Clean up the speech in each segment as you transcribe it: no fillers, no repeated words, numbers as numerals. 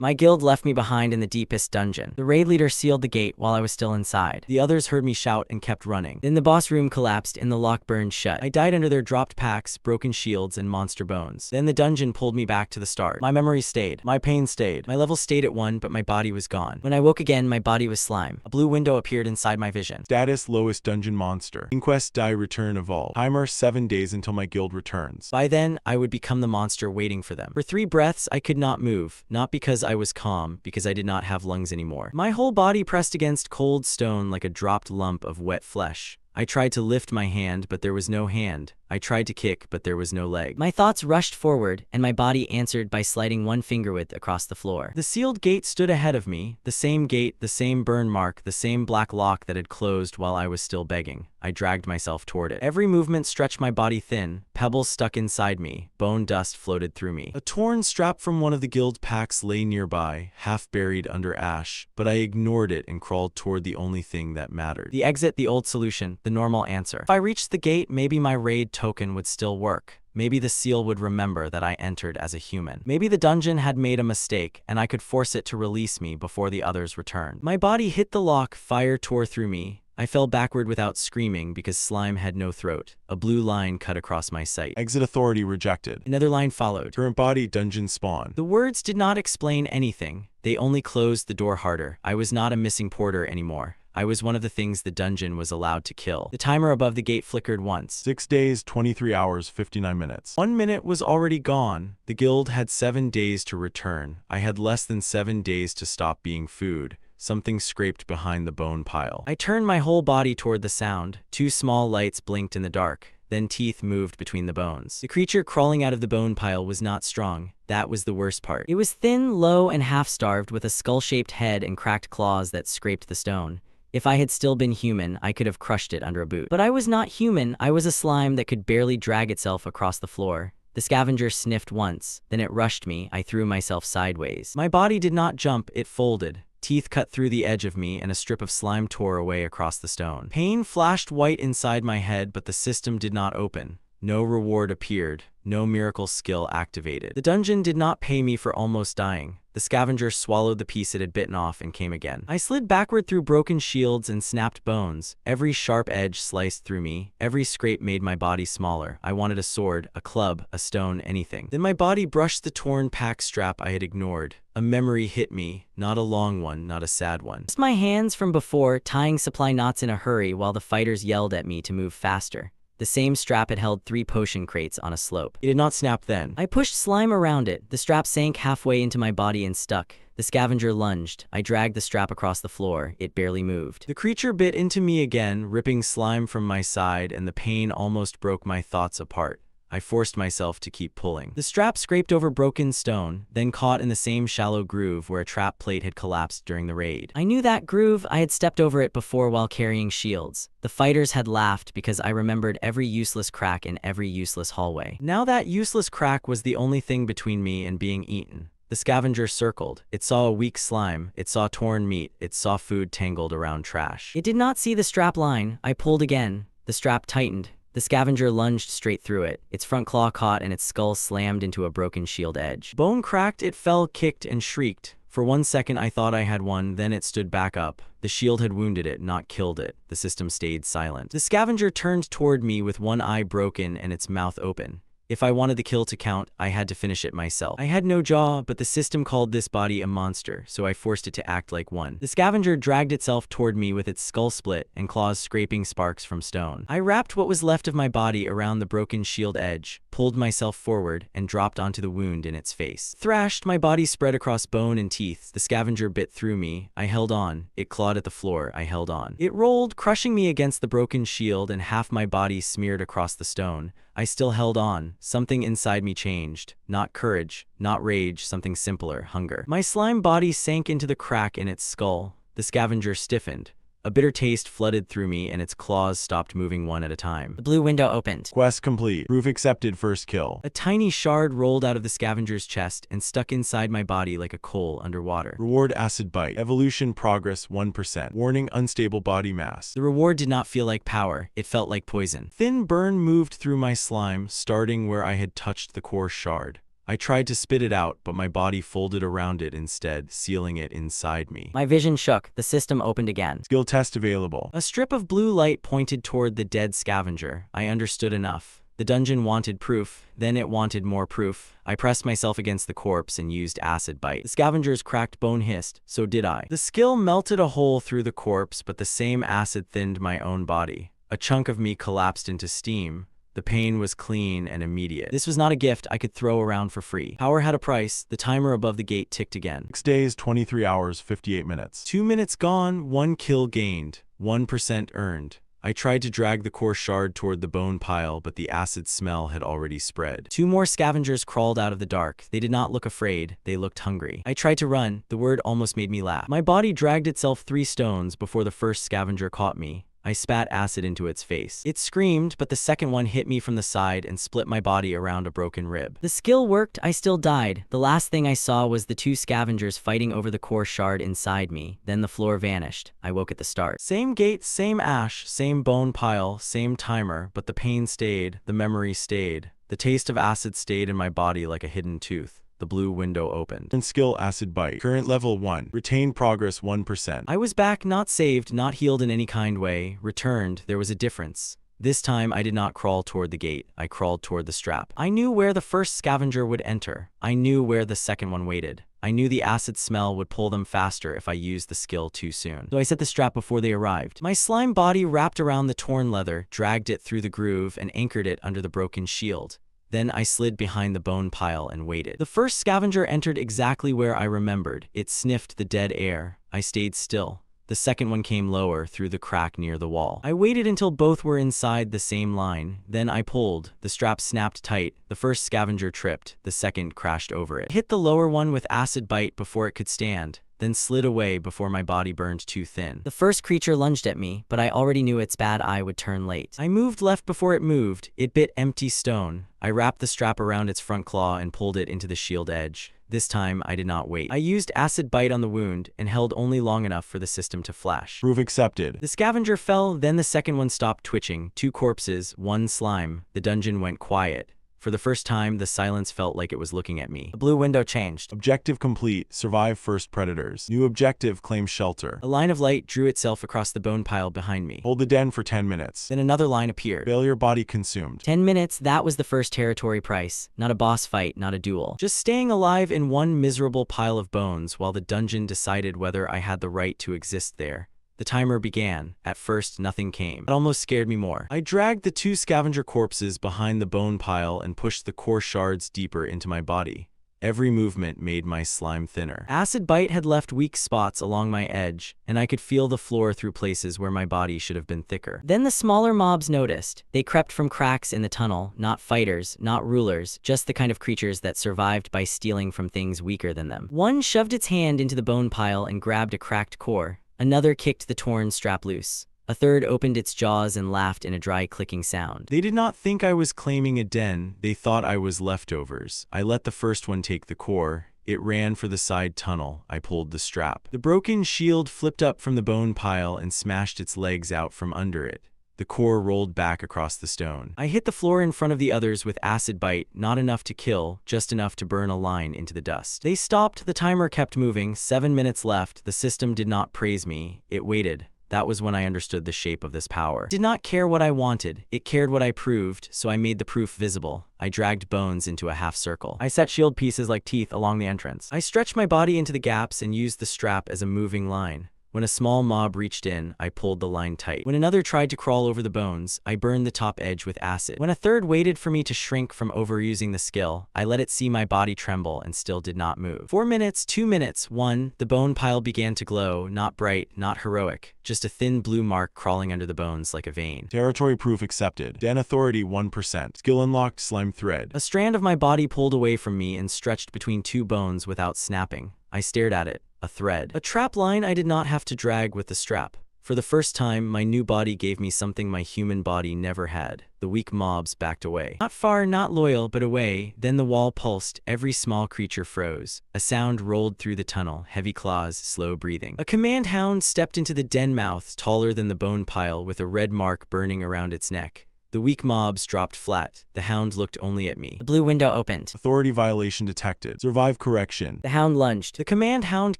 My guild left me behind in the deepest dungeon. The raid leader sealed the gate while I was still inside. The others heard me shout and kept running. Then the boss room collapsed and the lock burned shut. I died under their dropped packs, broken shields, and monster bones. Then the dungeon pulled me back to the start. My memory stayed. My pain stayed. My level stayed at 1, but my body was gone. When I woke again, my body was slime. A blue window appeared inside my vision. Status: lowest dungeon monster. Inquest die return evolve. Timer: 7 days until my guild returns. By then, I would become the monster waiting for them. For 3 breaths, I could not move. Not because I was calm, because I did not have lungs anymore. My whole body pressed against cold stone like a dropped lump of wet flesh. I tried to lift my hand, but there was no hand. I tried to kick, but there was no leg. My thoughts rushed forward, and my body answered by sliding one finger width across the floor. The sealed gate stood ahead of me, the same gate, the same burn mark, the same black lock that had closed while I was still begging. I dragged myself toward it. Every movement stretched my body thin, pebbles stuck inside me, bone dust floated through me. A torn strap from one of the guild packs lay nearby, half buried under ash, but I ignored it and crawled toward the only thing that mattered. The exit, the old solution, the normal answer. If I reached the gate, maybe my raid token would still work. Maybe the seal would remember that I entered as a human. Maybe the dungeon had made a mistake, and I could force it to release me before the others returned. My body hit the lock, fire tore through me. I fell backward without screaming because slime had no throat. A blue line cut across my sight. Exit authority rejected. Another line followed. Current body dungeon spawn. The words did not explain anything. They only closed the door harder. I was not a missing porter anymore. I was one of the things the dungeon was allowed to kill. The timer above the gate flickered once. 6 days, 23 hours, 59 minutes. 1 minute was already gone. The guild had 7 days to return. I had less than 7 days to stop being food. Something scraped behind the bone pile. I turned my whole body toward the sound. 2 small lights blinked in the dark. Then teeth moved between the bones. The creature crawling out of the bone pile was not strong. That was the worst part. It was thin, low, and half-starved with a skull-shaped head and cracked claws that scraped the stone. If I had still been human, I could have crushed it under a boot. But I was not human. I was a slime that could barely drag itself across the floor. The scavenger sniffed once, then it rushed me. I threw myself sideways. My body did not jump, it folded. Teeth cut through the edge of me, and a strip of slime tore away across the stone. Pain flashed white inside my head, but the system did not open. No reward appeared. No miracle skill activated. The dungeon did not pay me for almost dying. The scavenger swallowed the piece it had bitten off and came again. I slid backward through broken shields and snapped bones. Every sharp edge sliced through me. Every scrape made my body smaller. I wanted a sword, a club, a stone, anything. Then my body brushed the torn pack strap I had ignored. A memory hit me. Not a long one, not a sad one. Just my hands from before, tying supply knots in a hurry while the fighters yelled at me to move faster. The same strap had held 3 potion crates on a slope. It did not snap then. I pushed slime around it. The strap sank halfway into my body and stuck. The scavenger lunged. I dragged the strap across the floor. It barely moved. The creature bit into me again, ripping slime from my side, and the pain almost broke my thoughts apart. I forced myself to keep pulling. The strap scraped over broken stone, then caught in the same shallow groove where a trap plate had collapsed during the raid. I knew that groove. I had stepped over it before while carrying shields. The fighters had laughed because I remembered every useless crack in every useless hallway. Now that useless crack was the only thing between me and being eaten. The scavenger circled. It saw a weak slime. It saw torn meat. It saw food tangled around trash. It did not see the strap line. I pulled again. The strap tightened. The scavenger lunged straight through it. Its front claw caught and its skull slammed into a broken shield edge. Bone cracked, it fell, kicked, and shrieked. For 1 second I thought I had won, then it stood back up. The shield had wounded it, not killed it. The system stayed silent. The scavenger turned toward me with one eye broken and its mouth open. If I wanted the kill to count, I had to finish it myself. I had no jaw, but the system called this body a monster, so I forced it to act like one. The scavenger dragged itself toward me with its skull split and claws scraping sparks from stone. I wrapped what was left of my body around the broken shield edge, pulled myself forward, and dropped onto the wound in its face. Thrashed, my body spread across bone and teeth. The scavenger bit through me. I held on. It clawed at the floor. I held on. It rolled, crushing me against the broken shield, and half my body smeared across the stone. I still held on. Something inside me changed. Not courage, not rage, something simpler, hunger. My slime body sank into the crack in its skull. The scavenger stiffened. A bitter taste flooded through me, and its claws stopped moving one at a time. The blue window opened. Quest complete. Proof accepted. First kill. A tiny shard rolled out of the scavenger's chest and stuck inside my body like a coal underwater. Reward: acid bite. Evolution progress 1%. Warning: unstable body mass. The reward did not feel like power. It felt like poison. Thin burn moved through my slime, starting where I had touched the core shard. I tried to spit it out, but my body folded around it instead, sealing it inside me. My vision shook. The system opened again. Skill test available. A strip of blue light pointed toward the dead scavenger. I understood enough. The dungeon wanted proof, then it wanted more proof. I pressed myself against the corpse and used acid bite. The scavenger's cracked bone hissed, so did I. The skill melted a hole through the corpse, but the same acid thinned my own body. A chunk of me collapsed into steam. The pain was clean and immediate. This was not a gift I could throw around for free. Power had a price. The timer above the gate ticked again. 6 days, 23 hours, 58 minutes. 2 minutes gone, 1 kill gained, 1% earned. I tried to drag the core shard toward the bone pile, but the acid smell had already spread. 2 more scavengers crawled out of the dark. They did not look afraid. They looked hungry. I tried to run. The word almost made me laugh. My body dragged itself 3 stones before the first scavenger caught me. I spat acid into its face. It screamed, but the second one hit me from the side and split my body around a broken rib. The skill worked. I still died. The last thing I saw was the 2 scavengers fighting over the core shard inside me. Then the floor vanished. I woke at the start. Same gate, same ash, same bone pile, same timer, but the pain stayed, the memory stayed. The taste of acid stayed in my body like a hidden tooth. The blue window opened. And skill acid bite. Current level 1. Retain progress 1%. I was back, not saved, not healed in any kind way. Returned. There was a difference. This time I did not crawl toward the gate. I crawled toward the strap. I knew where the first scavenger would enter. I knew where the second one waited. I knew the acid smell would pull them faster if I used the skill too soon. So I set the strap before they arrived. My slime body wrapped around the torn leather, dragged it through the groove, and anchored it under the broken shield. Then I slid behind the bone pile and waited. The first scavenger entered exactly where I remembered. It sniffed the dead air. I stayed still. The second one came lower, through the crack near the wall. I waited until both were inside the same line. Then I pulled. The strap snapped tight. The first scavenger tripped. The second crashed over it. Hit the lower one with acid bite before it could stand, then slid away before my body burned too thin. The first creature lunged at me, but I already knew its bad eye would turn late. I moved left before it moved. It bit empty stone. I wrapped the strap around its front claw and pulled it into the shield edge. This time, I did not wait. I used acid bite on the wound and held only long enough for the system to flash. Proof accepted. The scavenger fell, then the second one stopped twitching. 2 corpses, 1 slime. The dungeon went quiet. For the first time, the silence felt like it was looking at me. The blue window changed. Objective complete. Survive first predators. New objective, claim shelter. A line of light drew itself across the bone pile behind me. Hold the den for 10 minutes. Then another line appeared. Failure body consumed. 10 minutes, that was the first territory price. Not a boss fight, not a duel. Just staying alive in one miserable pile of bones while the dungeon decided whether I had the right to exist there. The timer began. At first, nothing came. It almost scared me more. I dragged the 2 scavenger corpses behind the bone pile and pushed the core shards deeper into my body. Every movement made my slime thinner. Acid bite had left weak spots along my edge, and I could feel the floor through places where my body should have been thicker. Then the smaller mobs noticed. They crept from cracks in the tunnel, not fighters, not rulers, just the kind of creatures that survived by stealing from things weaker than them. One shoved its hand into the bone pile and grabbed a cracked core. Another kicked the torn strap loose. A third opened its jaws and laughed in a dry clicking sound. They did not think I was claiming a den. They thought I was leftovers. I let the first one take the core. It ran for the side tunnel. I pulled the strap. The broken shield flipped up from the bone pile and smashed its legs out from under it. The core rolled back across the stone. I hit the floor in front of the others with acid bite, not enough to kill, just enough to burn a line into the dust. They stopped, the timer kept moving, 7 minutes left, the system did not praise me, it waited. That was when I understood the shape of this power. It did not care what I wanted, it cared what I proved, so I made the proof visible. I dragged bones into a half circle. I set shield pieces like teeth along the entrance. I stretched my body into the gaps and used the strap as a moving line. When a small mob reached in, I pulled the line tight. When another tried to crawl over the bones, I burned the top edge with acid. When a third waited for me to shrink from overusing the skill, I let it see my body tremble and still did not move. 4 minutes, 2 minutes, 1, the bone pile began to glow, not bright, not heroic, just a thin blue mark crawling under the bones like a vein. Territory proof accepted. Den authority 1%. Skill unlocked, slime thread. A strand of my body pulled away from me and stretched between 2 bones without snapping. I stared at it. A thread. A trap line I did not have to drag with the strap. For the first time, my new body gave me something my human body never had. The weak mobs backed away. Not far, not loyal, but away. Then the wall pulsed. Every small creature froze. A sound rolled through the tunnel. Heavy claws, slow breathing. A command hound stepped into the den mouth, taller than the bone pile, with a red mark burning around its neck. The weak mobs dropped flat. The hound looked only at me. The blue window opened. Authority violation detected. Survive correction. The hound lunged. The command hound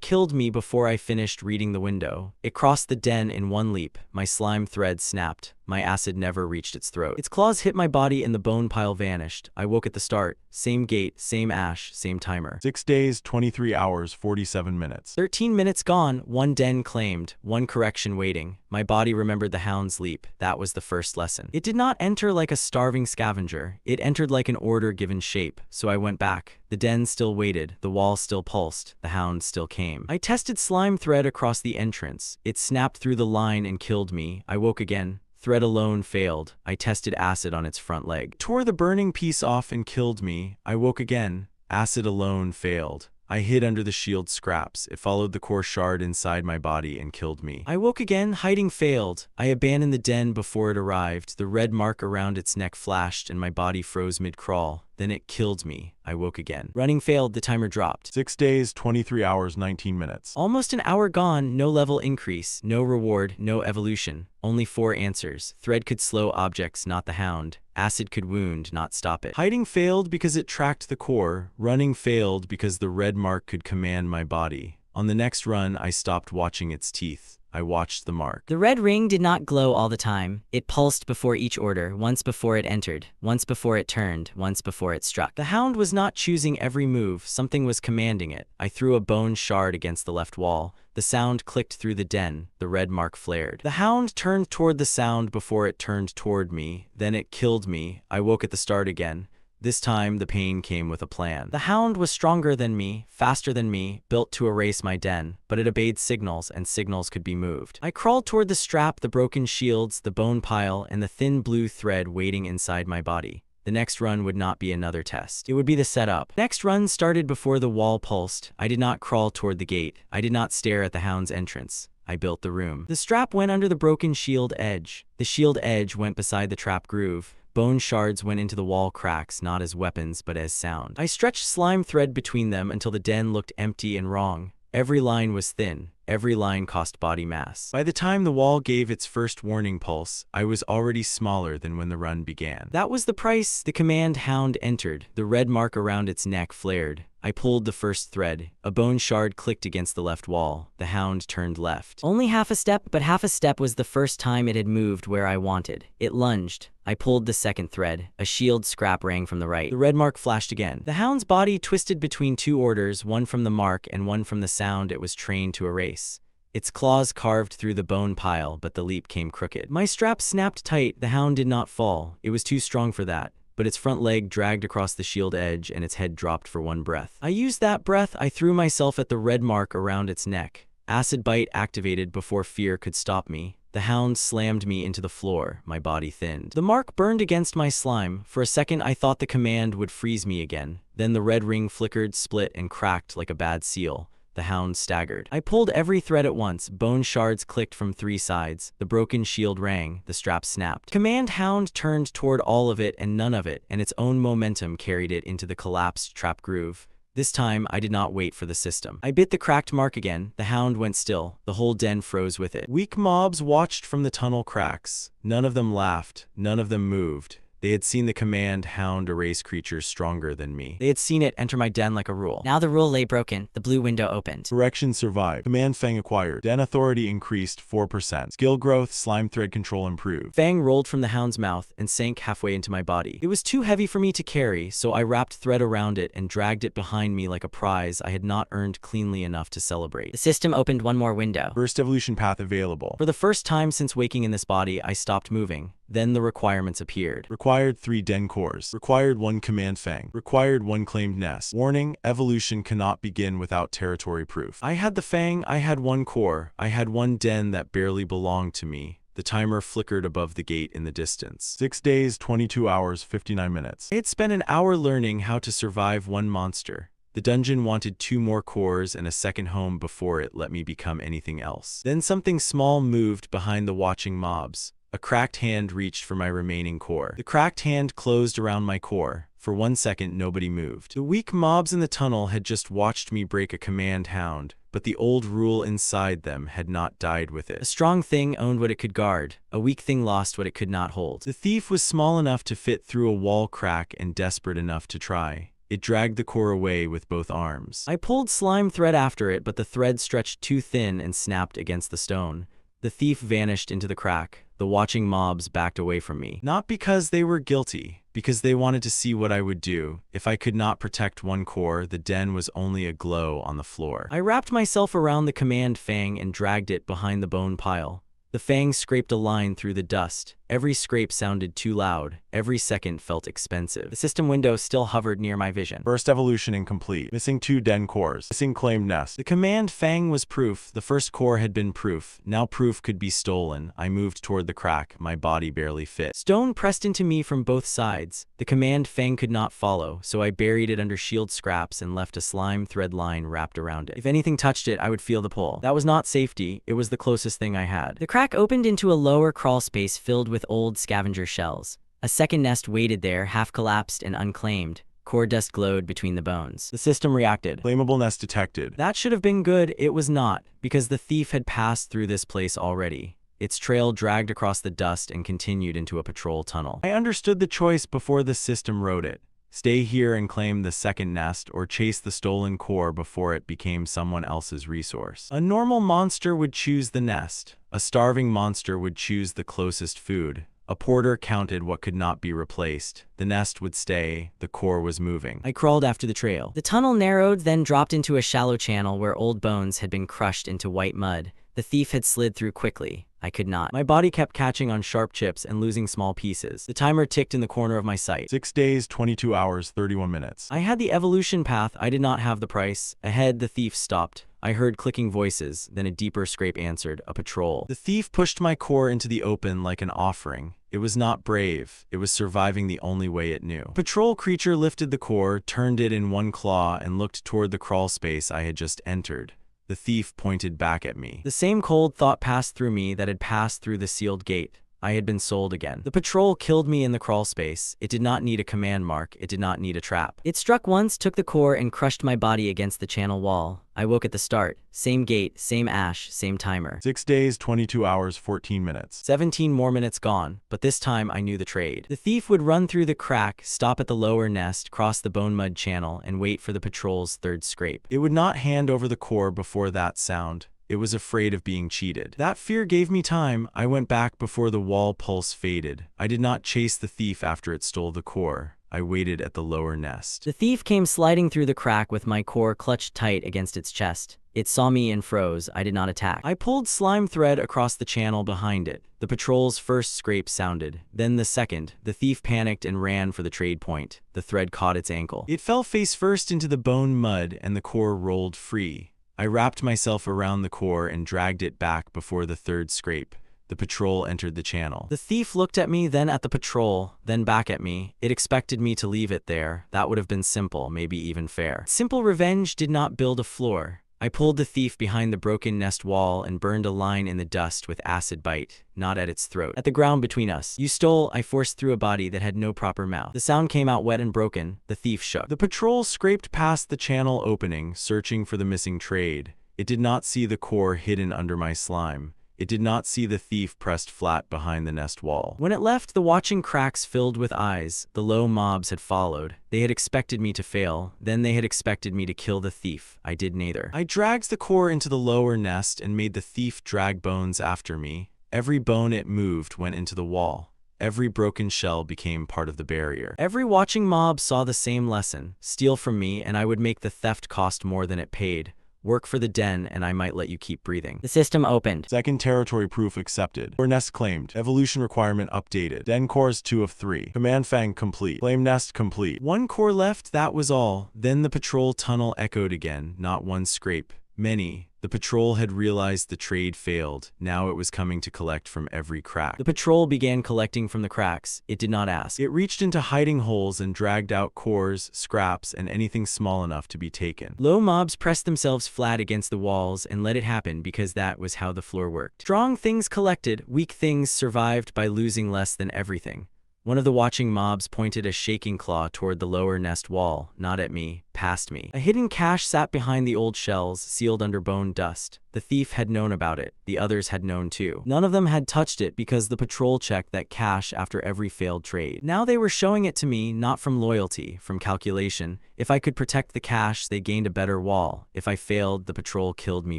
killed me before I finished reading the window. It crossed the den in one leap. My slime thread snapped. My acid never reached its throat. Its claws hit my body and the bone pile vanished. I woke at the start. Same gate, same ash, same timer. 6 days, 23 hours, 47 minutes. 13 minutes gone, one den claimed, one correction waiting. My body remembered the hound's leap. That was the first lesson. It did not enter like a starving scavenger. It entered like an order given shape. So I went back. The den still waited. The wall still pulsed. The hound still came. I tested slime thread across the entrance. It snapped through the line and killed me. I woke again. Thread alone failed. I tested acid on its front leg. Tore the burning piece off and killed me. I woke again. Acid alone failed. I hid under the shield scraps. It followed the core shard inside my body and killed me. I woke again. Hiding failed. I abandoned the den before it arrived. The red mark around its neck flashed and my body froze mid-crawl. Then it killed me. I woke again. Running failed. The timer dropped. 6 days, 23 hours, 19 minutes. Almost an hour gone. No level increase. No reward. No evolution. Only 4 answers. Thread could slow objects, not the hound. Acid could wound, not stop it. Hiding failed because it tracked the core. Running failed because the red mark could command my body. On the next run, I stopped watching its teeth. I watched the mark. The red ring did not glow all the time. It pulsed before each order, once before it entered, once before it turned, once before it struck. The hound was not choosing every move. Something was commanding it. I threw a bone shard against the left wall. The sound clicked through the den. The red mark flared. The hound turned toward the sound before it turned toward me. Then it killed me. I woke at the start again. This time, the pain came with a plan. The hound was stronger than me, faster than me, built to erase my den, but it obeyed signals, and signals could be moved. I crawled toward the strap, the broken shields, the bone pile, and the thin blue thread waiting inside my body. The next run would not be another test. It would be the setup. Next run started before the wall pulsed. I did not crawl toward the gate. I did not stare at the hound's entrance. I built the room. The strap went under the broken shield edge. The shield edge went beside the trap groove. Bone shards went into the wall cracks, not as weapons, but as sound. I stretched slime thread between them until the den looked empty and wrong. Every line was thin. Every line cost body mass. By the time the wall gave its first warning pulse, I was already smaller than when the run began. That was the price. The command hound entered. The red mark around its neck flared. I pulled the first thread. A bone shard clicked against the left wall. The hound turned left. Only half a step, but half a step was the first time it had moved where I wanted. It lunged. I pulled the second thread. A shield scrap rang from the right. The red mark flashed again. The hound's body twisted between 2 orders, one from the mark and one from the sound it was trained to erase. Its claws carved through the bone pile, but the leap came crooked. My strap snapped tight. The hound did not fall. It was too strong for that. But its front leg dragged across the shield edge and its head dropped for one breath. I used that breath. I threw myself at the red mark around its neck. Acid bite activated before fear could stop me. The hound slammed me into the floor. My body thinned. The mark burned against my slime. For a second, I thought the command would freeze me again. Then the red ring flickered, split, and cracked like a bad seal. The hound staggered. I pulled every thread at once. Bone shards clicked from 3 sides. The broken shield rang. The strap snapped. Command hound turned toward all of it and none of it, and its own momentum carried it into the collapsed trap groove. This time, I did not wait for the system. I bit the cracked mark again. The hound went still. The whole den froze with it. Weak mobs watched from the tunnel cracks. None of them laughed. None of them moved. They had seen the command hound erase creatures stronger than me. They had seen it enter my den like a rule. Now the rule lay broken. The blue window opened. Correction survived. Command Fang acquired. Den authority increased 4%. Skill growth, slime thread control improved. Fang rolled from the hound's mouth and sank halfway into my body. It was too heavy for me to carry, so I wrapped thread around it and dragged it behind me like a prize I had not earned cleanly enough to celebrate. The system opened one more window. First evolution path available. For the first time since waking in this body, I stopped moving. Then the requirements appeared. Required 3 den cores. Required 1 command Fang. Required 1 claimed nest. Warning, evolution cannot begin without territory proof. I had the Fang, I had 1 core, I had 1 den that barely belonged to me. The timer flickered above the gate in the distance. 6 days, 22 hours, 59 minutes. I had spent an hour learning how to survive 1 monster. The dungeon wanted 2 more cores and a second home before it let me become anything else. Then something small moved behind the watching mobs. A cracked hand reached for my remaining core. The cracked hand closed around my core. For 1 second, nobody moved. The weak mobs in the tunnel had just watched me break a command hound, but the old rule inside them had not died with it. A strong thing owned what it could guard. A weak thing lost what it could not hold. The thief was small enough to fit through a wall crack and desperate enough to try. It dragged the core away with both arms. I pulled slime thread after it, but the thread stretched too thin and snapped against the stone. The thief vanished into the crack. The watching mobs backed away from me. Not because they were guilty, because they wanted to see what I would do. If I could not protect one core, the den was only a glow on the floor. I wrapped myself around the command fang and dragged it behind the bone pile. The fang scraped a line through the dust. Every scrape sounded too loud. Every second felt expensive. The system window still hovered near my vision. Burst evolution incomplete. Missing 2 den cores. Missing claimed nest. The command fang was proof. The first core had been proof. Now proof could be stolen. I moved toward the crack. My body barely fit. Stone pressed into me from both sides. The command fang could not follow, so I buried it under shield scraps and left a slime thread line wrapped around it. If anything touched it, I would feel the pull. That was not safety. It was the closest thing I had. The crack opened into a lower crawl space filled with old scavenger shells. A second nest waited there, half collapsed and unclaimed. Core dust glowed between the bones. The system reacted. Claimable nest detected. That should have been good. It was not, because the thief had passed through this place already. Its trail dragged across the dust and continued into a patrol tunnel. I understood the choice before the system wrote it. Stay here and claim the second nest, or chase the stolen core before it became someone else's resource. A normal monster would choose the nest. A starving monster would choose the closest food. A porter counted what could not be replaced. The nest would stay. The core was moving. I crawled after the trail. The tunnel narrowed, then dropped into a shallow channel where old bones had been crushed into white mud. The thief had slid through quickly. I could not. My body kept catching on sharp chips and losing small pieces. The timer ticked in the corner of my sight. 6 days, 22 hours, 31 minutes. I had the evolution path. I did not have the price. Ahead, the thief stopped. I heard clicking voices, then a deeper scrape answered, a patrol. The thief pushed my core into the open like an offering. It was not brave. It was surviving the only way it knew. A patrol creature lifted the core, turned it in one claw, and looked toward the crawl space I had just entered. The thief pointed back at me. The same cold thought passed through me that had passed through the sealed gate. I had been sold again. The patrol killed me in the crawl space. It did not need a command mark. It did not need a trap. It struck once, took the core, and crushed my body against the channel wall. I woke at the start. Same gate, same ash, same timer. 6 days, 22 hours, 14 minutes. 17 more minutes gone, but this time I knew the trade. The thief would run through the crack, stop at the lower nest, cross the bone mud channel, and wait for the patrol's third scrape. It would not hand over the core before that sound. It was afraid of being cheated. That fear gave me time. I went back before the wall pulse faded. I did not chase the thief after it stole the core. I waited at the lower nest. The thief came sliding through the crack with my core clutched tight against its chest. It saw me and froze. I did not attack. I pulled slime thread across the channel behind it. The patrol's first scrape sounded, then the second. The thief panicked and ran for the trade point. The thread caught its ankle. It fell face first into the bone mud and the core rolled free. I wrapped myself around the core and dragged it back before the third scrape. The patrol entered the channel. The thief looked at me, then at the patrol, then back at me. It expected me to leave it there. That would have been simple, maybe even fair. Simple revenge did not build a floor. I pulled the thief behind the broken nest wall and burned a line in the dust with acid bite, not at its throat, at the ground between us. You stole. I forced through a body that had no proper mouth. The sound came out wet and broken. The thief shook. The patrol scraped past the channel opening, searching for the missing trade. It did not see the core hidden under my slime. It did not see the thief pressed flat behind the nest wall. When it left, the watching cracks filled with eyes. The low mobs had followed. They had expected me to fail. Then they had expected me to kill the thief. I did neither. I dragged the core into the lower nest and made the thief drag bones after me. Every bone it moved went into the wall. Every broken shell became part of the barrier. Every watching mob saw the same lesson. Steal from me and I would make the theft cost more than it paid. Work for the den and I might let you keep breathing. The system opened. Second territory proof accepted. Core nest claimed. Evolution requirement updated. Den cores 2 of 3. Command fang complete. Claim nest complete. 1 core left, that was all. Then the patrol tunnel echoed again. Not one scrape. Many. The patrol had realized the trade failed. Now it was coming to collect from every crack. The patrol began collecting from the cracks. It did not ask. It reached into hiding holes and dragged out cores, scraps, and anything small enough to be taken. Low mobs pressed themselves flat against the walls and let it happen because that was how the floor worked. Strong things collected, weak things survived by losing less than everything. One of the watching mobs pointed a shaking claw toward the lower nest wall, not at me, past me. A hidden cache sat behind the old shells, sealed under bone dust. The thief had known about it. The others had known too. None of them had touched it because the patrol checked that cache after every failed trade. Now they were showing it to me, not from loyalty, from calculation. If I could protect the cache, they gained a better wall. If I failed, the patrol killed me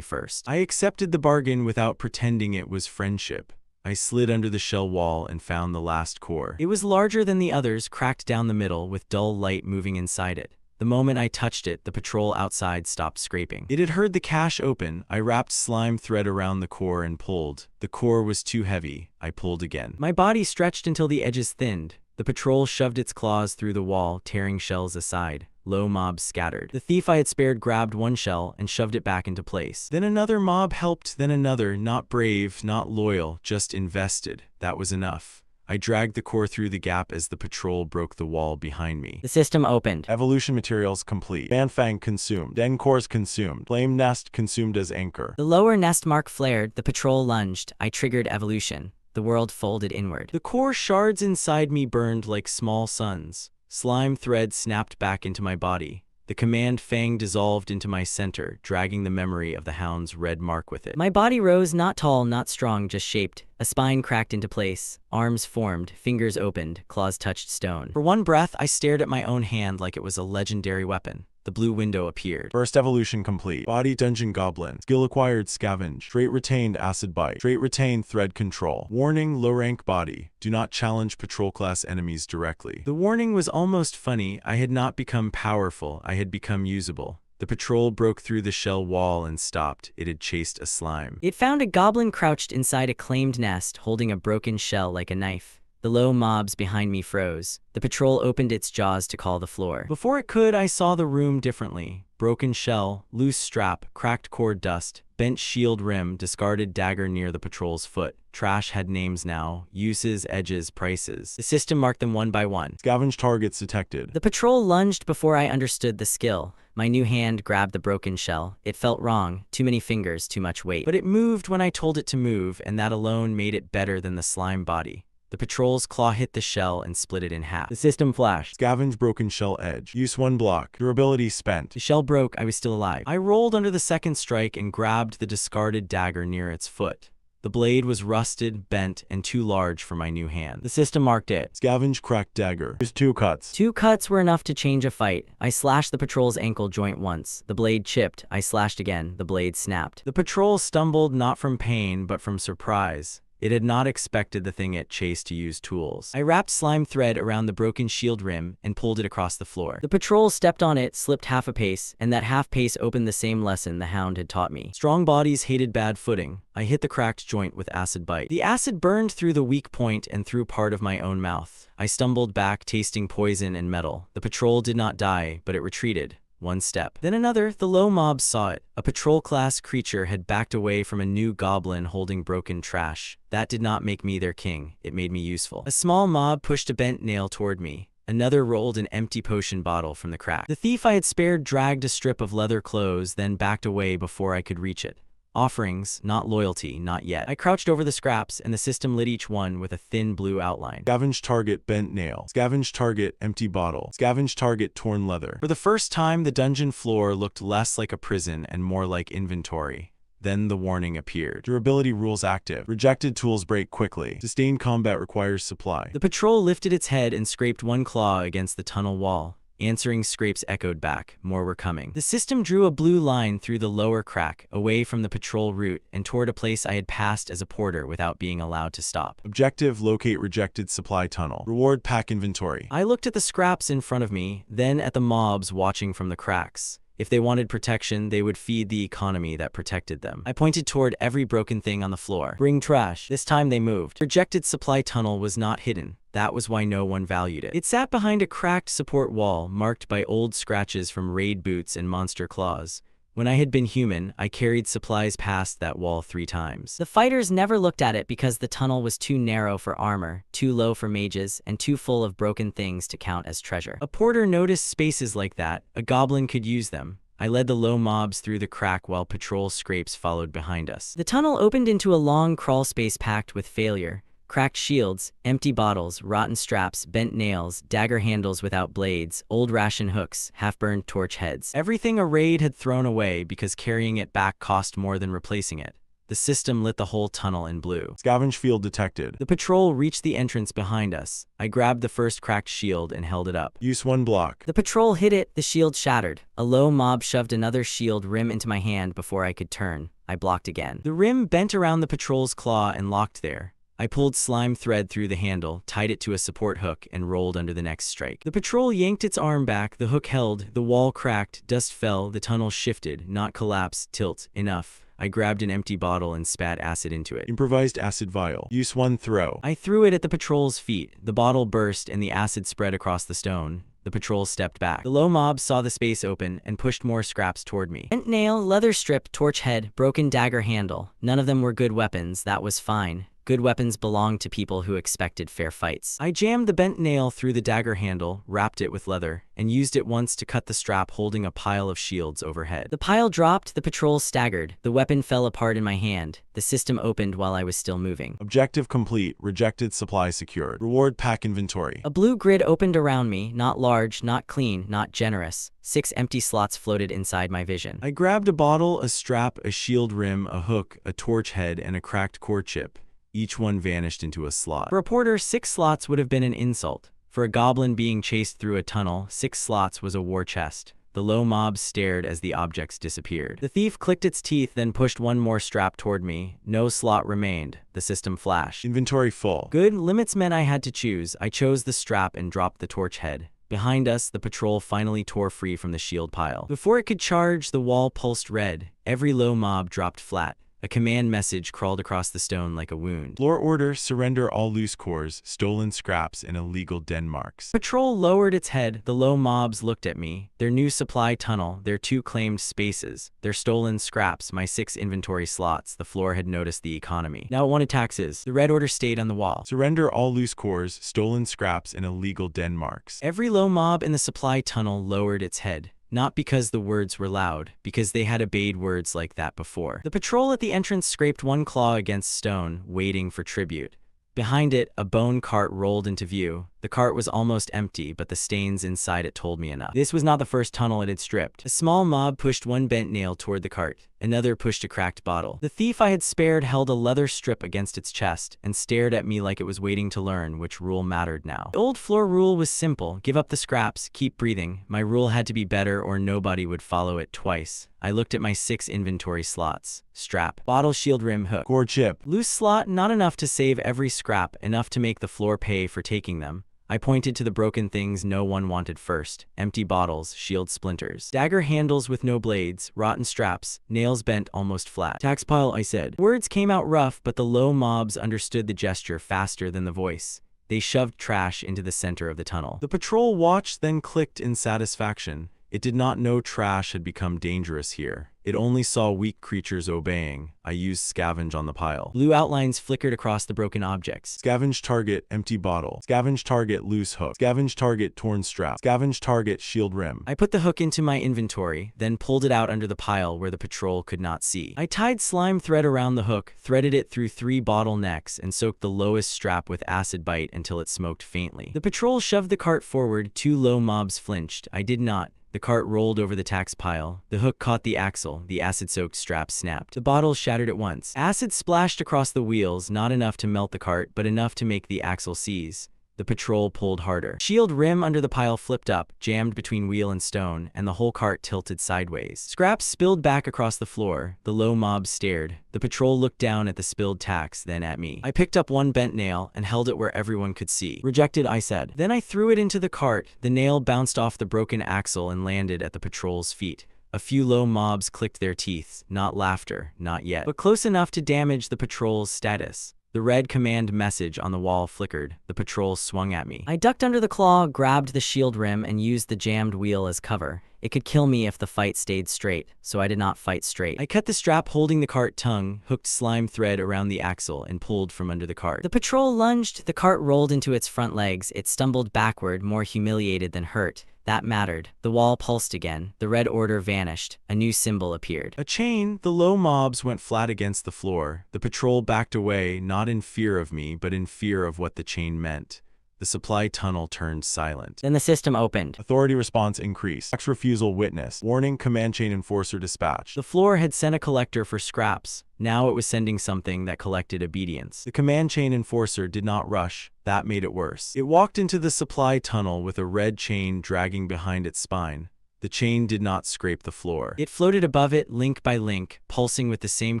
first. I accepted the bargain without pretending it was friendship. I slid under the shell wall and found the last core. It was larger than the others, cracked down the middle with dull light moving inside it. The moment I touched it, the patrol outside stopped scraping. It had heard the cache open. I wrapped slime thread around the core and pulled. The core was too heavy. I pulled again. My body stretched until the edges thinned. The patrol shoved its claws through the wall, tearing shells aside. Low mobs scattered. The thief I had spared grabbed one shell and shoved it back into place. Then another mob helped, then another, not brave, not loyal, just invested. That was enough. I dragged the core through the gap as the patrol broke the wall behind me. The system opened. Evolution materials complete. Banfang consumed. Den cores consumed. Flame nest consumed as anchor. The lower nest mark flared. The patrol lunged. I triggered evolution. The world folded inward. The core shards inside me burned like small suns. Slime thread snapped back into my body. The command fang dissolved into my center, dragging the memory of the hound's red mark with it. My body rose, not tall, not strong, just shaped. A spine cracked into place. Arms formed, fingers opened, claws touched stone. For one breath, I stared at my own hand like it was a legendary weapon. The blue window appeared. First evolution complete. Body dungeon goblin. Skill acquired scavenge. Trait retained acid bite. Trait retained thread control. Warning low rank body. Do not challenge patrol class enemies directly. The warning was almost funny. I had not become powerful. I had become usable. The patrol broke through the shell wall and stopped. It had chased a slime. It found a goblin crouched inside a claimed nest, holding a broken shell like a knife. The low mobs behind me froze. The patrol opened its jaws to call the floor. Before it could, I saw the room differently. Broken shell, loose strap, cracked cord dust, bent shield rim, discarded dagger near the patrol's foot. Trash had names now, uses, edges, prices. The system marked them one by one. Scavenge targets detected. The patrol lunged before I understood the skill. My new hand grabbed the broken shell. It felt wrong. Too many fingers, too much weight. But it moved when I told it to move, and that alone made it better than the slime body. The patrol's claw hit the shell and split it in half. The system flashed. Scavenge broken shell edge. Use 1 block. Durability spent. The shell broke. I was still alive. I rolled under the second strike and grabbed the discarded dagger near its foot. The blade was rusted, bent, and too large for my new hand. The system marked it. Scavenge cracked dagger. Use 2 cuts. 2 cuts were enough to change a fight. I slashed the patrol's ankle joint once. The blade chipped. I slashed again. The blade snapped. The patrol stumbled not from pain, but from surprise. It had not expected the thing it chased to use tools. I wrapped slime thread around the broken shield rim and pulled it across the floor. The patrol stepped on it, slipped half a pace, and that half pace opened the same lesson the hound had taught me. Strong bodies hated bad footing. I hit the cracked joint with acid bite. The acid burned through the weak point and through part of my own mouth. I stumbled back, tasting poison and metal. The patrol did not die, but it retreated. 1 step. Then another. The low mobs saw it. A patrol-class creature had backed away from a new goblin holding broken trash. That did not make me their king. It made me useful. A small mob pushed a bent nail toward me. Another rolled an empty potion bottle from the crack. The thief I had spared dragged a strip of leather clothes, then backed away before I could reach it. Offerings, not loyalty, not yet. I crouched over the scraps, and the system lit each one with a thin blue outline. Scavenge target bent nail. Scavenge target empty bottle. Scavenge target torn leather. For the first time, the dungeon floor looked less like a prison and more like inventory. Then the warning appeared. Durability rules active. Rejected tools break quickly. Sustained combat requires supply. The patrol lifted its head and scraped one claw against the tunnel wall. Answering scrapes echoed back. More were coming. The system drew a blue line through the lower crack, away from the patrol route, and toward a place I had passed as a porter without being allowed to stop. Objective: locate rejected supply tunnel. Reward: pack inventory. I looked at the scraps in front of me, then at the mobs watching from the cracks. If they wanted protection, they would feed the economy that protected them. I pointed toward every broken thing on the floor. Bring trash. This time they moved. Rejected supply tunnel was not hidden. That was why no one valued it. It sat behind a cracked support wall, marked by old scratches from raid boots and monster claws. When I had been human, I carried supplies past that wall 3 times. The fighters never looked at it because the tunnel was too narrow for armor, too low for mages, and too full of broken things to count as treasure. A porter noticed spaces like that. A goblin could use them. I led the low mobs through the crack while patrol scrapes followed behind us. The tunnel opened into a long crawl space packed with failure. Cracked shields, empty bottles, rotten straps, bent nails, dagger handles without blades, old ration hooks, half-burned torch heads. Everything a raid had thrown away because carrying it back cost more than replacing it. The system lit the whole tunnel in blue. Scavenge field detected. The patrol reached the entrance behind us. I grabbed the first cracked shield and held it up. Use 1 block. The patrol hit it, the shield shattered. A low mob shoved another shield rim into my hand before I could turn. I blocked again. The rim bent around the patrol's claw and locked there. I pulled slime thread through the handle, tied it to a support hook, and rolled under the next strike. The patrol yanked its arm back, the hook held, the wall cracked, dust fell, the tunnel shifted, not collapse, tilt. Enough. I grabbed an empty bottle and spat acid into it. Improvised acid vial. Use 1 throw. I threw it at the patrol's feet. The bottle burst and the acid spread across the stone. The patrol stepped back. The low mob saw the space open and pushed more scraps toward me. Bent nail, leather strip, torch head, broken dagger handle. None of them were good weapons, that was fine. Good weapons belonged to people who expected fair fights. I jammed the bent nail through the dagger handle, wrapped it with leather, and used it once to cut the strap holding a pile of shields overhead. The pile dropped, the patrol staggered. The weapon fell apart in my hand. The system opened while I was still moving. Objective complete. Rejected supply secured. Reward pack inventory. A blue grid opened around me, not large, not clean, not generous. 6 empty slots floated inside my vision. I grabbed a bottle, a strap, a shield rim, a hook, a torch head, and a cracked core chip. Each one vanished into a slot. For a porter, 6 slots would have been an insult. For a goblin being chased through a tunnel, 6 slots was a war chest. The low mob stared as the objects disappeared. The thief clicked its teeth, then pushed one more strap toward me. No slot remained. The system flashed. Inventory full. Good. Limits meant I had to choose. I chose the strap and dropped the torch head. Behind us, the patrol finally tore free from the shield pile. Before it could charge, the wall pulsed red. Every low mob dropped flat. A command message crawled across the stone like a wound. Floor order, surrender all loose cores, stolen scraps, and illegal den marks. Patrol lowered its head. The low mobs looked at me. Their new supply tunnel, their 2 claimed spaces, their stolen scraps, my 6 inventory slots. The floor had noticed the economy. Now it wanted taxes. The red order stayed on the wall. Surrender all loose cores, stolen scraps, and illegal den marks. Every low mob in the supply tunnel lowered its head. Not because the words were loud, because they had obeyed words like that before. The patrol at the entrance scraped 1 claw against stone, waiting for tribute. Behind it, a bone cart rolled into view. The cart was almost empty, but the stains inside it told me enough. This was not the first tunnel it had stripped. A small mob pushed 1 bent nail toward the cart. Another pushed a cracked bottle. The thief I had spared held a leather strip against its chest and stared at me like it was waiting to learn which rule mattered now. The old floor rule was simple. Give up the scraps, keep breathing. My rule had to be better or nobody would follow it twice. I looked at my 6 inventory slots. Strap, bottle, shield rim, hook. Core chip. Loose slot, not enough to save every scrap, enough to make the floor pay for taking them. I pointed to the broken things no one wanted first. Empty bottles, shield splinters, dagger handles with no blades, rotten straps, nails bent almost flat. Tax pile, I said. Words came out rough, but the low mobs understood the gesture faster than the voice. They shoved trash into the center of the tunnel. The patrol watched, then clicked in satisfaction. It did not know trash had become dangerous here. It only saw weak creatures obeying. I used scavenge on the pile. Blue outlines flickered across the broken objects. Scavenge target, empty bottle. Scavenge target, loose hook. Scavenge target, torn strap. Scavenge target, shield rim. I put the hook into my inventory, then pulled it out under the pile where the patrol could not see. I tied slime thread around the hook, threaded it through 3 bottlenecks, and soaked the lowest strap with acid bite until it smoked faintly. The patrol shoved the cart forward. 2 low mobs flinched. I did not. The cart rolled over the tax pile. The hook caught the axle. The acid-soaked strap snapped. The bottle shattered at once. Acid splashed across the wheels, not enough to melt the cart, but enough to make the axle seize. The patrol pulled harder. Shield rim under the pile flipped up, jammed between wheel and stone, and the whole cart tilted sideways. Scraps spilled back across the floor. The low mob stared. The patrol looked down at the spilled tax, then at me. I picked up 1 bent nail and held it where everyone could see. Rejected, I said. Then I threw it into the cart. The nail bounced off the broken axle and landed at the patrol's feet. A few low mobs clicked their teeth. Not laughter, not yet, but close enough to damage the patrol's status. The red command message on the wall flickered. The patrol swung at me. I ducked under the claw, grabbed the shield rim, and used the jammed wheel as cover. It could kill me if the fight stayed straight, so I did not fight straight. I cut the strap holding the cart tongue, hooked slime thread around the axle, and pulled from under the cart. The patrol lunged, the cart rolled into its front legs, it stumbled backward, more humiliated than hurt. That mattered. The wall pulsed again. The red order vanished. A new symbol appeared. A chain. The low mobs went flat against the floor. The patrol backed away, not in fear of me, but in fear of what the chain meant. The supply tunnel turned silent. Then the system opened. Authority response increased. Tax refusal witnessed. Warning, command chain enforcer dispatched. The floor had sent a collector for scraps. Now it was sending something that collected obedience. The command chain enforcer did not rush. That made it worse. It walked into the supply tunnel with a red chain dragging behind its spine. The chain did not scrape the floor. It floated above it, link by link, pulsing with the same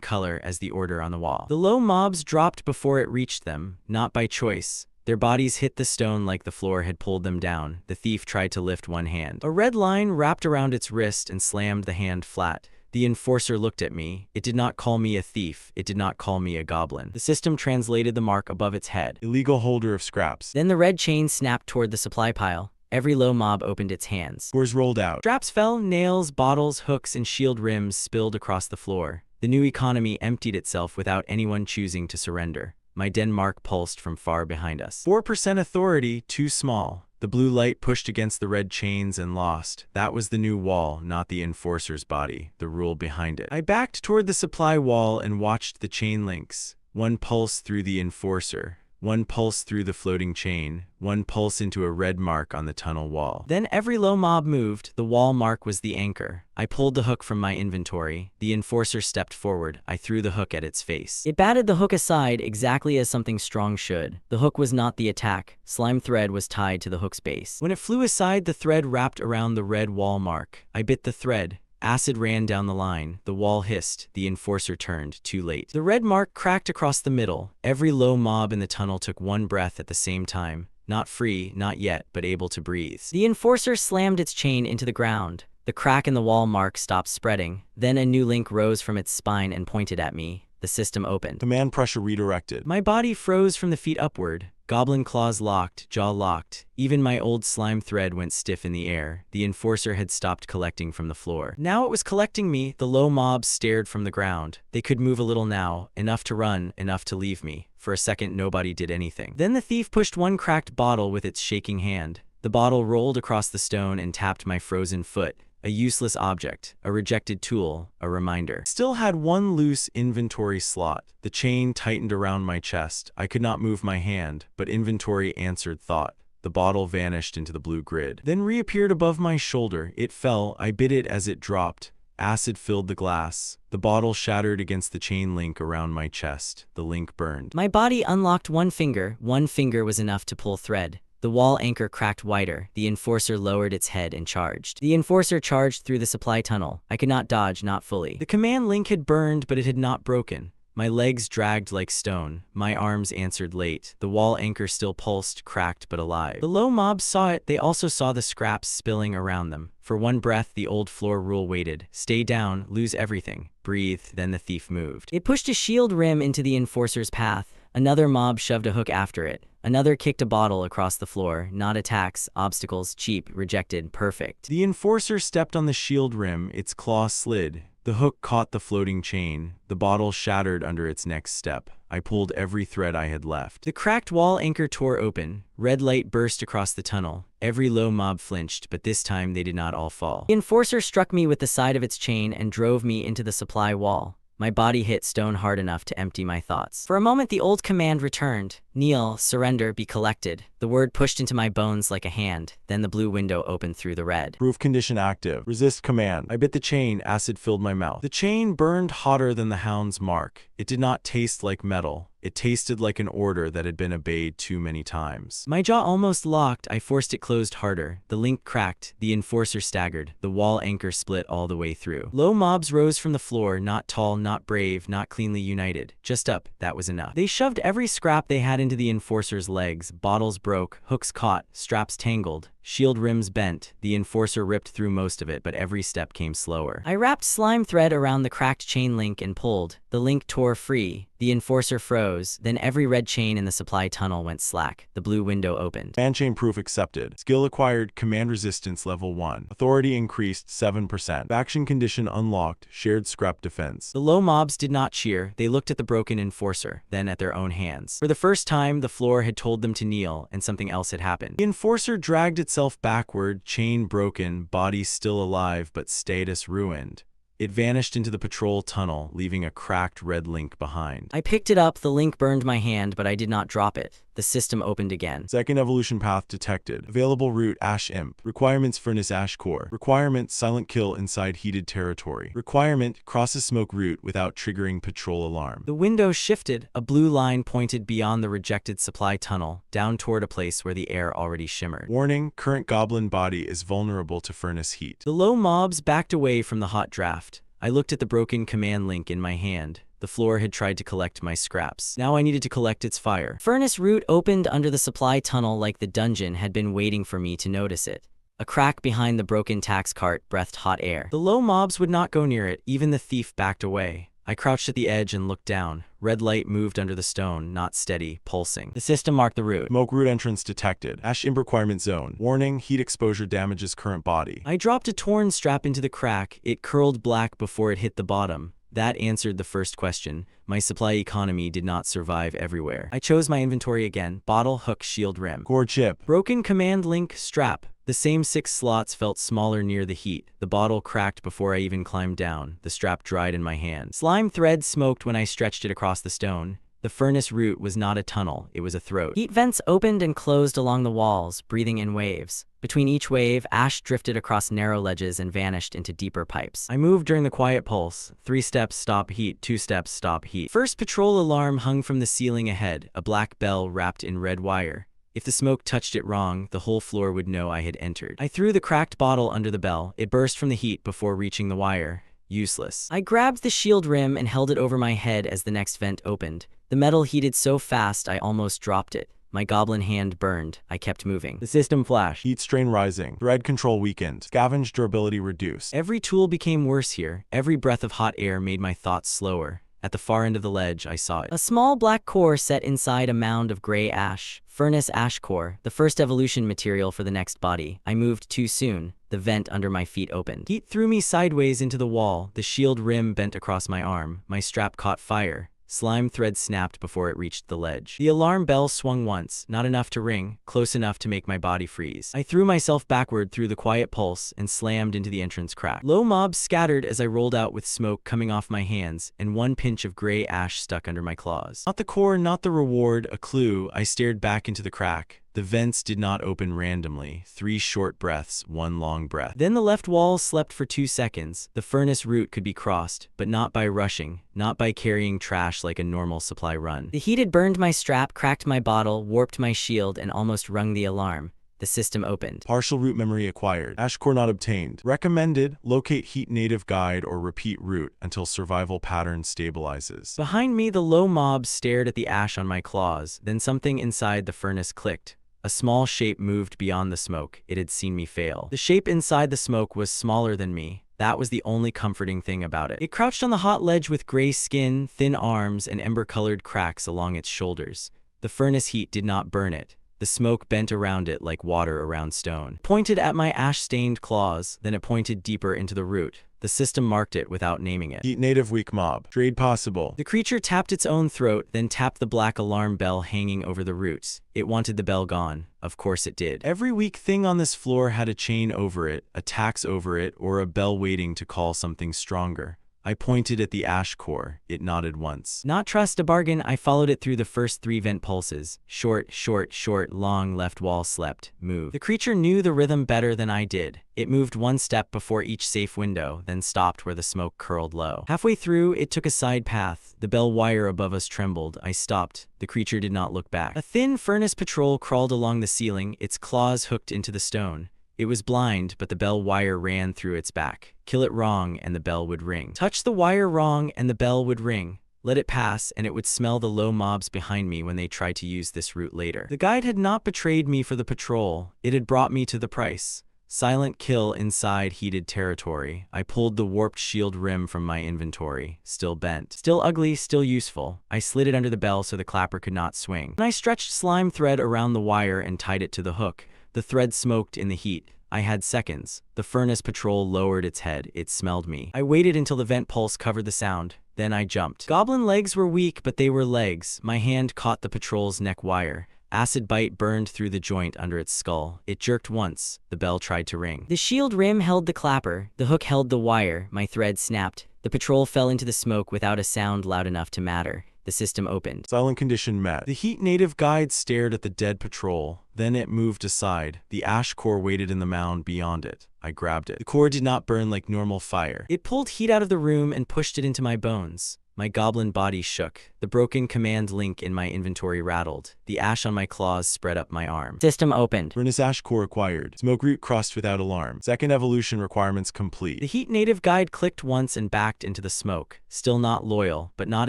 color as the order on the wall. The low mobs dropped before it reached them, not by choice. Their bodies hit the stone like the floor had pulled them down. The thief tried to lift one hand. A red line wrapped around its wrist and slammed the hand flat. The enforcer looked at me. It did not call me a thief. It did not call me a goblin. The system translated the mark above its head. Illegal holder of scraps. Then the red chain snapped toward the supply pile. Every low mob opened its hands. Scores rolled out. Straps fell, nails, bottles, hooks, and shield rims spilled across the floor. The new economy emptied itself without anyone choosing to surrender. My Denmark pulsed from far behind us. 4% authority, too small. The blue light pushed against the red chains and lost. That was the new wall, not the enforcer's body, the rule behind it. I backed toward the supply wall and watched the chain links. One pulse through the enforcer. One pulse through the floating chain, one pulse into a red mark on the tunnel wall. Then every low mob moved. The wall mark was the anchor. I pulled the hook from my inventory. The enforcer stepped forward. I threw the hook at its face. It batted the hook aside exactly as something strong should. The hook was not the attack. Slime thread was tied to the hook's base. When it flew aside, the thread wrapped around the red wall mark. I bit the thread. Acid ran down the line. The wall hissed. The enforcer turned, too late. The red mark cracked across the middle. Every low mob in the tunnel took one breath at the same time. Not free, not yet, but able to breathe. The enforcer slammed its chain into the ground. The crack in the wall mark stopped spreading. Then a new link rose from its spine and pointed at me. The system opened. Command pressure redirected. My body froze from the feet upward. Goblin claws locked, jaw locked. Even my old slime thread went stiff in the air. The enforcer had stopped collecting from the floor. Now it was collecting me. The low mobs stared from the ground. They could move a little now, enough to run, enough to leave me. For a second, nobody did anything. Then the thief pushed one cracked bottle with its shaking hand. The bottle rolled across the stone and tapped my frozen foot. A useless object, a rejected tool, a reminder. Still had one loose inventory slot. The chain tightened around my chest. I could not move my hand, but inventory answered thought. The bottle vanished into the blue grid. Then reappeared above my shoulder. It fell. I bit it as it dropped. Acid filled the glass. The bottle shattered against the chain link around my chest. The link burned. My body unlocked one finger. One finger was enough to pull thread. The wall anchor cracked wider. The enforcer lowered its head and charged. The enforcer charged through the supply tunnel. I could not dodge, not fully. The command link had burned, but it had not broken. My legs dragged like stone. My arms answered late. The wall anchor still pulsed, cracked but alive. The low mobs saw it. They also saw the scraps spilling around them. For one breath, the old floor rule waited. Stay down, lose everything. Breathe, then the thief moved. It pushed a shield rim into the enforcer's path. Another mob shoved a hook after it. Another kicked a bottle across the floor. Not attacks, obstacles, cheap, rejected, perfect. The enforcer stepped on the shield rim. Its claw slid. The hook caught the floating chain. The bottle shattered under its next step. I pulled every thread I had left. The cracked wall anchor tore open. Red light burst across the tunnel. Every low mob flinched, but this time they did not all fall. The enforcer struck me with the side of its chain and drove me into the supply wall. My body hit stone hard enough to empty my thoughts. For a moment, the old command returned. Kneel, surrender, be collected. The word pushed into my bones like a hand. Then the blue window opened through the red. Proof condition active. Resist command. I bit the chain. Acid filled my mouth. The chain burned hotter than the hound's mark. It did not taste like metal. It tasted like an order that had been obeyed too many times. My jaw almost locked. I forced it closed harder. The link cracked. The enforcer staggered. The wall anchor split all the way through. Low mobs rose from the floor, not tall, not brave, not cleanly united. Just up. That was enough. They shoved every scrap they had into the enforcer's legs. Bottles broke, hooks caught, straps tangled. shield rims bent. The enforcer ripped through most of it, but every step came slower. I wrapped slime thread around the cracked chain link and pulled. The link tore free. The enforcer froze. Then every red chain in the supply tunnel went slack. The blue window opened. Command chain proof accepted. Skill acquired. Command resistance level 1. Authority increased 7%. Faction condition unlocked. Shared scrap defense. The low mobs did not cheer. They looked at the broken enforcer, then at their own hands. For the first time, the floor had told them to kneel, and something else had happened. The enforcer dragged itself backward, chain broken, body still alive but status ruined. It vanished into the patrol tunnel, leaving a cracked red link behind. I picked it up. The link burned my hand, but I did not drop it. The system opened again. Second evolution path detected. Available route Ash Imp. Requirements Furnace Ash Core. Requirement Silent Kill inside heated territory. Requirement Crosses smoke route without triggering patrol alarm. The window shifted. A blue line pointed beyond the rejected supply tunnel, down toward a place where the air already shimmered. Warning, current goblin body is vulnerable to furnace heat. The low mobs backed away from the hot draft. I looked at the broken command link in my hand. The floor had tried to collect my scraps. Now I needed to collect its fire. Furnace route opened under the supply tunnel like the dungeon had been waiting for me to notice it. A crack behind the broken tax cart breathed hot air. The low mobs would not go near it. Even the thief backed away. I crouched at the edge and looked down. Red light moved under the stone, not steady, pulsing. The system marked the route. Smoke route entrance detected. Ash Imp requirement zone. Warning, heat exposure damages current body. I dropped a torn strap into the crack. It curled black before it hit the bottom. That answered the first question. My supply economy did not survive everywhere. I chose my inventory again. Bottle, hook, shield rim. Core chip. Broken command link, strap. The same 6 slots felt smaller near the heat. The bottle cracked before I even climbed down. The strap dried in my hand. Slime thread smoked when I stretched it across the stone. The furnace route was not a tunnel, it was a throat. Heat vents opened and closed along the walls, breathing in waves. Between each wave, ash drifted across narrow ledges and vanished into deeper pipes. I moved during the quiet pulse. 3 steps, stop heat. 2 steps, stop heat. First patrol alarm hung from the ceiling ahead, a black bell wrapped in red wire. If the smoke touched it wrong, the whole floor would know I had entered. I threw the cracked bottle under the bell. It burst from the heat before reaching the wire. Useless. I grabbed the shield rim and held it over my head as the next vent opened. The metal heated so fast I almost dropped it. My goblin hand burned. I kept moving. The system flashed. Heat strain rising. Thread control weakened. Scavenge durability reduced. Every tool became worse here. Every breath of hot air made my thoughts slower. At the far end of the ledge, I saw it. A small black core set inside a mound of gray ash. Furnace ash core, the first evolution material for the next body. I moved too soon. The vent under my feet opened. Heat threw me sideways into the wall. The shield rim bent across my arm. My strap caught fire. Slime thread snapped before it reached the ledge. The alarm bell swung once, not enough to ring, close enough to make my body freeze. I threw myself backward through the quiet pulse and slammed into the entrance crack. Low mobs scattered as I rolled out with smoke coming off my hands, and 1 pinch of gray ash stuck under my claws. Not the core, not the reward, a clue. I stared back into the crack. The vents did not open randomly. 3 short breaths, 1 long breath. Then the left wall slept for 2 seconds. The furnace route could be crossed, but not by rushing, not by carrying trash like a normal supply run. The heat had burned my strap, cracked my bottle, warped my shield, and almost rung the alarm. The system opened. Partial route memory acquired. Ash core not obtained. Recommended, locate heat native guide or repeat route until survival pattern stabilizes. Behind me, the low mobs stared at the ash on my claws. Then something inside the furnace clicked. A small shape moved beyond the smoke. It had seen me fail. The shape inside the smoke was smaller than me. That was the only comforting thing about it. It crouched on the hot ledge with gray skin, thin arms, and ember-colored cracks along its shoulders. The furnace heat did not burn it. The smoke bent around it like water around stone. It pointed at my ash-stained claws, then it pointed deeper into the root. The system marked it without naming it. Heat native weak mob. Trade possible. The creature tapped its own throat, then tapped the black alarm bell hanging over the roots. It wanted the bell gone. Of course it did. Every weak thing on this floor had a chain over it, a tax over it, or a bell waiting to call something stronger. I pointed at the ash core. It nodded once. Not trust a bargain, I followed it through the first 3 vent pulses. Short, short, short, long left wall slept, moved. The creature knew the rhythm better than I did. It moved 1 step before each safe window, then stopped where the smoke curled low. Halfway through, it took a side path. The bell wire above us trembled. I stopped. The creature did not look back. A thin furnace patrol crawled along the ceiling, its claws hooked into the stone. It was blind, but the bell wire ran through its back. Kill it wrong, and the bell would ring. Touch the wire wrong, and the bell would ring. let it pass, and it would smell the low mobs behind me when they tried to use this route later. The guide had not betrayed me for the patrol, it had brought me to the price. Silent kill inside heated territory. I pulled the warped shield rim from my inventory. Still bent. Still ugly, still useful. I slid it under the bell so the clapper could not swing. Then I stretched slime thread around the wire and tied it to the hook. The thread smoked in the heat. I had seconds. The furnace patrol lowered its head. It smelled me. I waited until the vent pulse covered the sound. Then I jumped. Goblin legs were weak, but they were legs. My hand caught the patrol's neck wire. Acid bite burned through the joint under its skull. It jerked once. The bell tried to ring. The shield rim held the clapper. The hook held the wire. My thread snapped. The patrol fell into the smoke without a sound loud enough to matter. The system opened. Silent condition met. The heat native guide stared at the dead patrol. Then it moved aside. The ash core waited in the mound beyond it. I grabbed it. The core did not burn like normal fire. It pulled heat out of the room and pushed it into my bones. My goblin body shook. The broken command link in my inventory rattled. The ash on my claws spread up my arm. System opened. Furnace ash core acquired. Smoke route crossed without alarm. Second evolution requirements complete. The heat native guide clicked once and backed into the smoke. Still not loyal, but not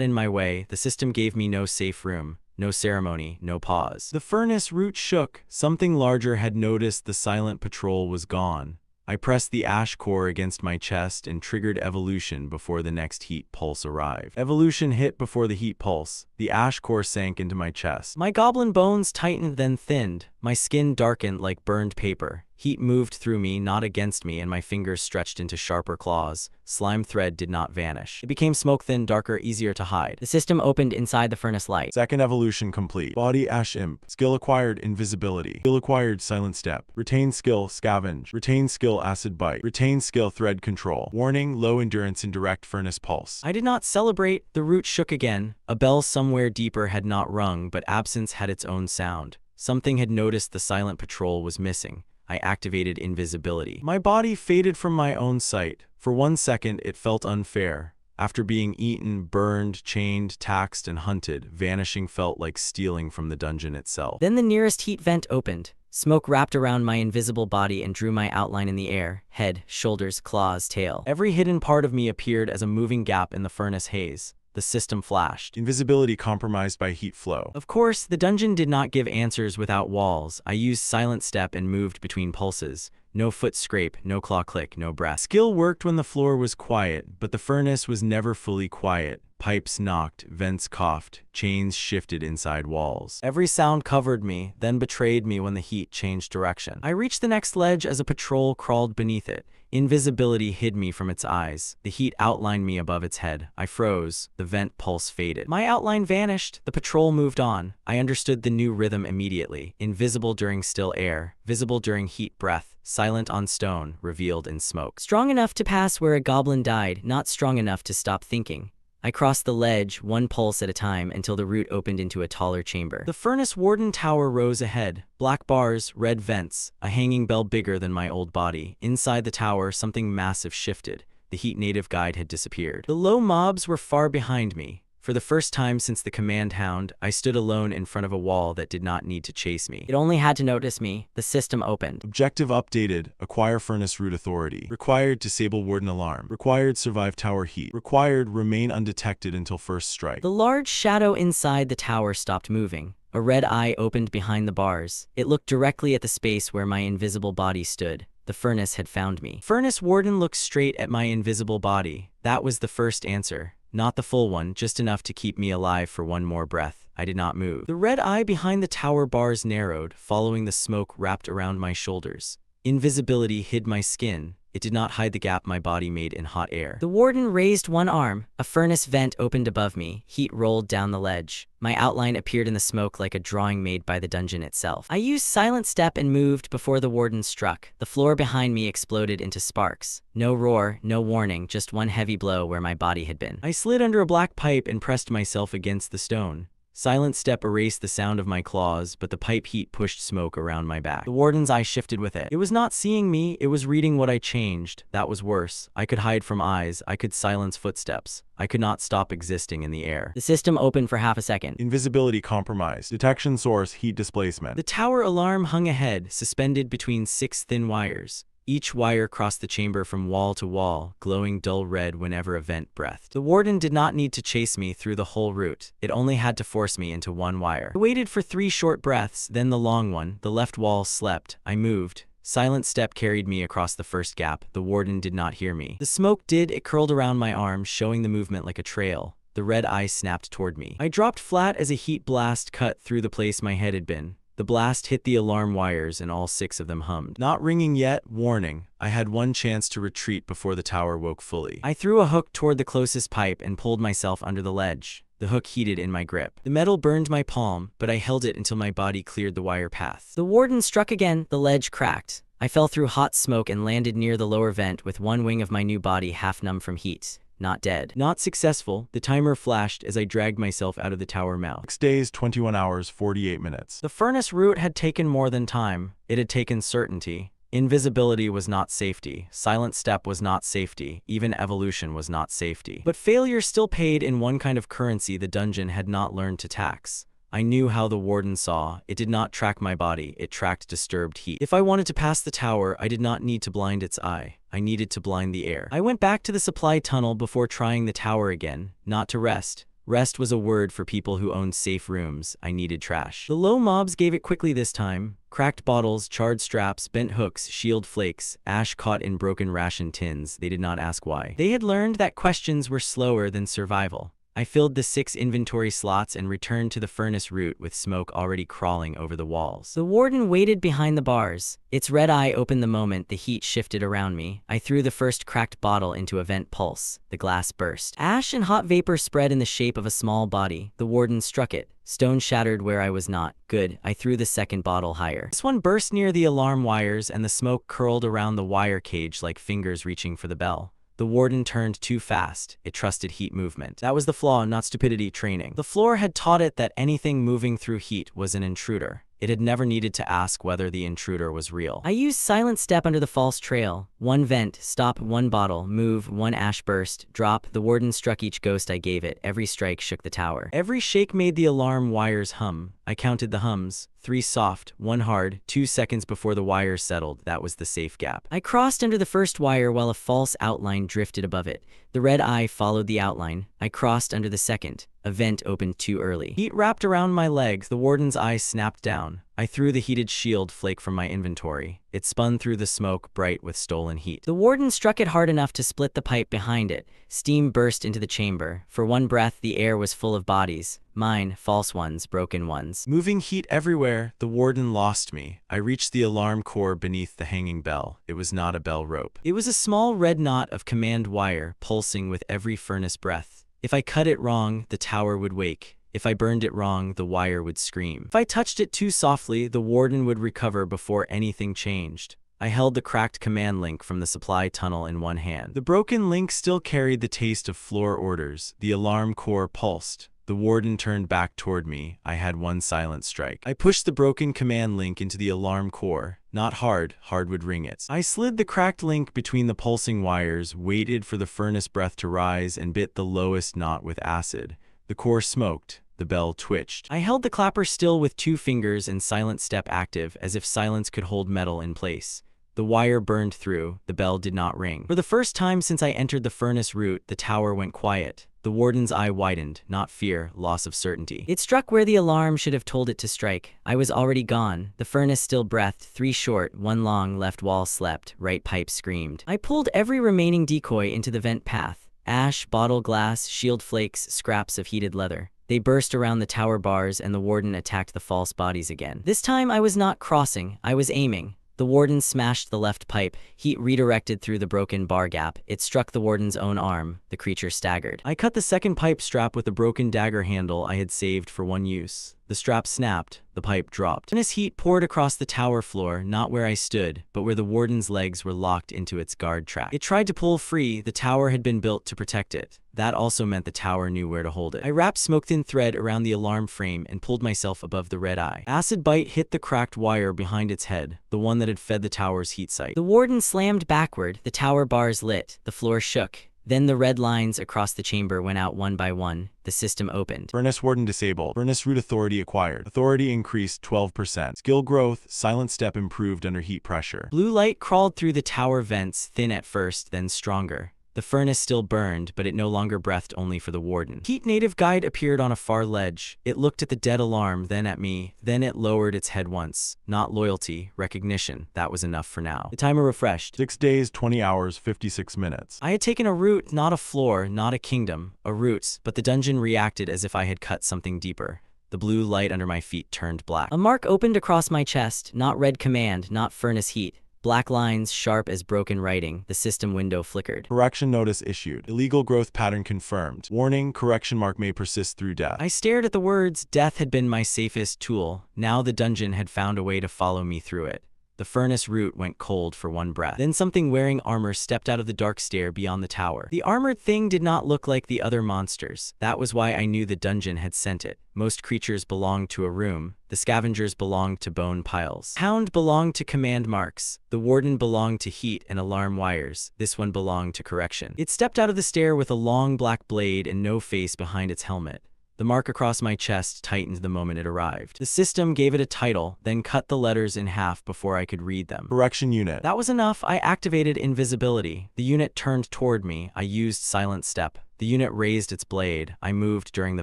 in my way. The system gave me no safe room. No ceremony, no pause. The furnace route shook. Something larger had noticed the silent patrol was gone. I pressed the ash core against my chest and triggered evolution before the next heat pulse arrived. Evolution hit before the heat pulse. The ash core sank into my chest. My goblin bones tightened then thinned. My skin darkened like burned paper. Heat moved through me, not against me, and my fingers stretched into sharper claws. Slime thread did not vanish. It became smoke-thin, darker, easier to hide. The system opened inside the furnace light. Second evolution complete. Body ash imp. Skill acquired invisibility. Skill acquired silent step. Retain skill scavenge. Retain skill acid bite. Retain skill thread control. Warning, low endurance in direct furnace pulse. I did not celebrate. The root shook again. A bell somewhere deeper had not rung, but absence had its own sound. Something had noticed the silent patrol was missing. I activated invisibility. My body faded from my own sight. For 1 second, it felt unfair. After being eaten, burned, chained, taxed, and hunted, vanishing felt like stealing from the dungeon itself. Then the nearest heat vent opened. Smoke wrapped around my invisible body and drew my outline in the air. Head, shoulders, claws, tail. Every hidden part of me appeared as a moving gap in the furnace haze. The system flashed. Invisibility compromised by heat flow. Of course, the dungeon did not give answers without walls. I used silent step and moved between pulses. No foot scrape, no claw click, no breath. Skill worked when the floor was quiet, but the furnace was never fully quiet. Pipes knocked, vents coughed, chains shifted inside walls. Every sound covered me, then betrayed me when the heat changed direction. I reached the next ledge as a patrol crawled beneath it. Invisibility hid me from its eyes. The heat outlined me above its head. I froze. The vent pulse faded. My outline vanished. The patrol moved on. I understood the new rhythm immediately. Invisible during still air, visible during heat breath, silent on stone, revealed in smoke. Strong enough to pass where a goblin died, not strong enough to stop thinking. I crossed the ledge, one pulse at a time, until the route opened into a taller chamber. The furnace warden tower rose ahead. Black bars, red vents, a hanging bell bigger than my old body. Inside the tower, something massive shifted. The heat native guide had disappeared. The low mobs were far behind me. For the first time since the command hound, I stood alone in front of a wall that did not need to chase me. It only had to notice me. The system opened. Objective updated. Acquire furnace root authority. Required disable warden alarm. Required survive tower heat. Required remain undetected until first strike. The large shadow inside the tower stopped moving. A red eye opened behind the bars. It looked directly at the space where my invisible body stood. The furnace had found me. Furnace warden looked straight at my invisible body. That was the first answer. Not the full one, just enough to keep me alive for one more breath. I did not move. The red eye behind the tower bars narrowed, following the smoke wrapped around my shoulders. Invisibility hid my skin. It did not hide the gap my body made in hot air. The warden raised one arm. A furnace vent opened above me. Heat rolled down the ledge. My outline appeared in the smoke like a drawing made by the dungeon itself. I used silent step and moved before the warden struck. The floor behind me exploded into sparks. No roar, no warning, just one heavy blow where my body had been. I slid under a black pipe and pressed myself against the stone. Silent step erased the sound of my claws, but the pipe heat pushed smoke around my back. The warden's eye shifted with it. It was not seeing me, it was reading what I changed. That was worse. I could hide from eyes, I could silence footsteps. I could not stop existing in the air. The system opened for half a second. Invisibility compromised. Detection source heat displacement. The tower alarm hung ahead, suspended between 6 thin wires. Each wire crossed the chamber from wall to wall, glowing dull red whenever a vent breathed. The warden did not need to chase me through the whole route. It only had to force me into one wire. I waited for 3 short breaths, then the long one. The left wall slept. I moved. Silent step carried me across the first gap. The warden did not hear me. The smoke did. It curled around my arm, showing the movement like a trail. The red eye snapped toward me. I dropped flat as a heat blast cut through the place my head had been. The blast hit the alarm wires and all 6 of them hummed. Not ringing yet, warning. I had one chance to retreat before the tower woke fully. I threw a hook toward the closest pipe and pulled myself under the ledge. The hook heated in my grip. The metal burned my palm, but I held it until my body cleared the wire path. The warden struck again. The ledge cracked. I fell through hot smoke and landed near the lower vent with one wing of my new body half numb from heat. Not dead. Not successful. The timer flashed as I dragged myself out of the tower mouth. 6 days, 21 hours, 48 minutes. The furnace route had taken more than time. It had taken certainty. Invisibility was not safety. Silent step was not safety. Even evolution was not safety. But failure still paid in one kind of currency the dungeon had not learned to tax. I knew how the warden saw. It did not track my body, it tracked disturbed heat. If I wanted to pass the tower, I did not need to blind its eye. I needed to blind the air. I went back to the supply tunnel before trying the tower again, not to rest. Rest was a word for people who owned safe rooms. I needed trash. The low mobs gave it quickly this time. Cracked bottles, charred straps, bent hooks, shield flakes, ash caught in broken ration tins. They did not ask why. They had learned that questions were slower than survival. I filled the 6 inventory slots and returned to the furnace route with smoke already crawling over the walls. The warden waited behind the bars. Its red eye opened the moment the heat shifted around me. I threw the first cracked bottle into a vent pulse. The glass burst. Ash and hot vapor spread in the shape of a small body. The warden struck it. Stone shattered where I was not. Good. I threw the second bottle higher. This one burst near the alarm wires and the smoke curled around the wire cage like fingers reaching for the bell. The warden turned too fast. It trusted heat movement. That was the flaw, not stupidity training. The floor had taught it that anything moving through heat was an intruder. It had never needed to ask whether the intruder was real. I used silent step under the false trail. 1 vent, stop, 1 bottle, move, 1 ash burst, drop. The warden struck each ghost I gave it. Every strike shook the tower. Every shake made the alarm wires hum. I counted the hums. 3 soft, 1 hard. 2 seconds before the wires settled. That was the safe gap. I crossed under the first wire while a false outline drifted above it. The red eye followed the outline. I crossed under the second. A vent opened too early. Heat wrapped around my legs. The warden's eyes snapped down. I threw the heated shield flake from my inventory. It spun through the smoke, bright with stolen heat. The warden struck it hard enough to split the pipe behind it. Steam burst into the chamber. For one breath, the air was full of bodies. Mine, false ones, broken ones. Moving heat everywhere, the warden lost me. I reached the alarm core beneath the hanging bell. It was not a bell rope. It was a small red knot of command wire, pulsing with every furnace breath. If I cut it wrong, the tower would wake. If I burned it wrong, the wire would scream. If I touched it too softly, the warden would recover before anything changed. I held the cracked command link from the supply tunnel in one hand. The broken link still carried the taste of floor orders. The alarm core pulsed. The warden turned back toward me. I had one silent strike. I pushed the broken command link into the alarm core. Not hard. Hard would ring it. I slid the cracked link between the pulsing wires, waited for the furnace breath to rise, and bit the lowest knot with acid. The core smoked. The bell twitched. I held the clapper still with 2 fingers and silent step active, as if silence could hold metal in place. The wire burned through. The bell did not ring. For the first time since I entered the furnace route, the tower went quiet. The warden's eye widened, not fear, loss of certainty. It struck where the alarm should have told it to strike. I was already gone. The furnace still breathed. 3 short, 1 long, left wall slept, right pipe screamed. I pulled every remaining decoy into the vent path. Ash, bottle glass, shield flakes, scraps of heated leather. They burst around the tower bars and the warden attacked the false bodies again. This time I was not crossing, I was aiming. The warden smashed the left pipe. Heat redirected through the broken bar gap. It struck the warden's own arm. The creature staggered. I cut the second pipe strap with the broken dagger handle I had saved for one use. The strap snapped. The pipe dropped. Furnace heat poured across the tower floor, not where I stood, but where the warden's legs were locked into its guard track. It tried to pull free. The tower had been built to protect it. That also meant the tower knew where to hold it. I wrapped smoke-thin thread around the alarm frame and pulled myself above the red eye. Acid bite hit the cracked wire behind its head, the one that had fed the tower's heat sight. The warden slammed backward. The tower bars lit. The floor shook. Then the red lines across the chamber went out one by one. The system opened. Furnace Warden disabled. Furnace Root authority acquired. Authority increased 12%. Skill growth, Silent Step improved under heat pressure. Blue light crawled through the tower vents, thin at first, then stronger. The furnace still burned, but it no longer breathed only for the warden. Heat native guide appeared on a far ledge. It looked at the dead alarm, then at me. Then it lowered its head once. Not loyalty, recognition. That was enough for now. The timer refreshed. 6 days, 20 hours, 56 minutes. I had taken a route, not a floor, not a kingdom. A route, but the dungeon reacted as if I had cut something deeper. The blue light under my feet turned black. A mark opened across my chest. Not red command, not furnace heat. Black lines, sharp as broken writing. The system window flickered. Correction notice issued. Illegal growth pattern confirmed. Warning, correction mark may persist through death. I stared at the words. Death had been my safest tool. Now the dungeon had found a way to follow me through it. The furnace root went cold for one breath. Then something wearing armor stepped out of the dark stair beyond the tower. The armored thing did not look like the other monsters. That was why I knew the dungeon had sent it. Most creatures belonged to a room. The scavengers belonged to bone piles. Hound belonged to command marks. The warden belonged to heat and alarm wires. This one belonged to correction. It stepped out of the stair with a long black blade and no face behind its helmet. The mark across my chest tightened the moment it arrived. The system gave it a title, then cut the letters in half before I could read them. Correction unit. That was enough. I activated invisibility. The unit turned toward me. I used Silent Step. The unit raised its blade. I moved during the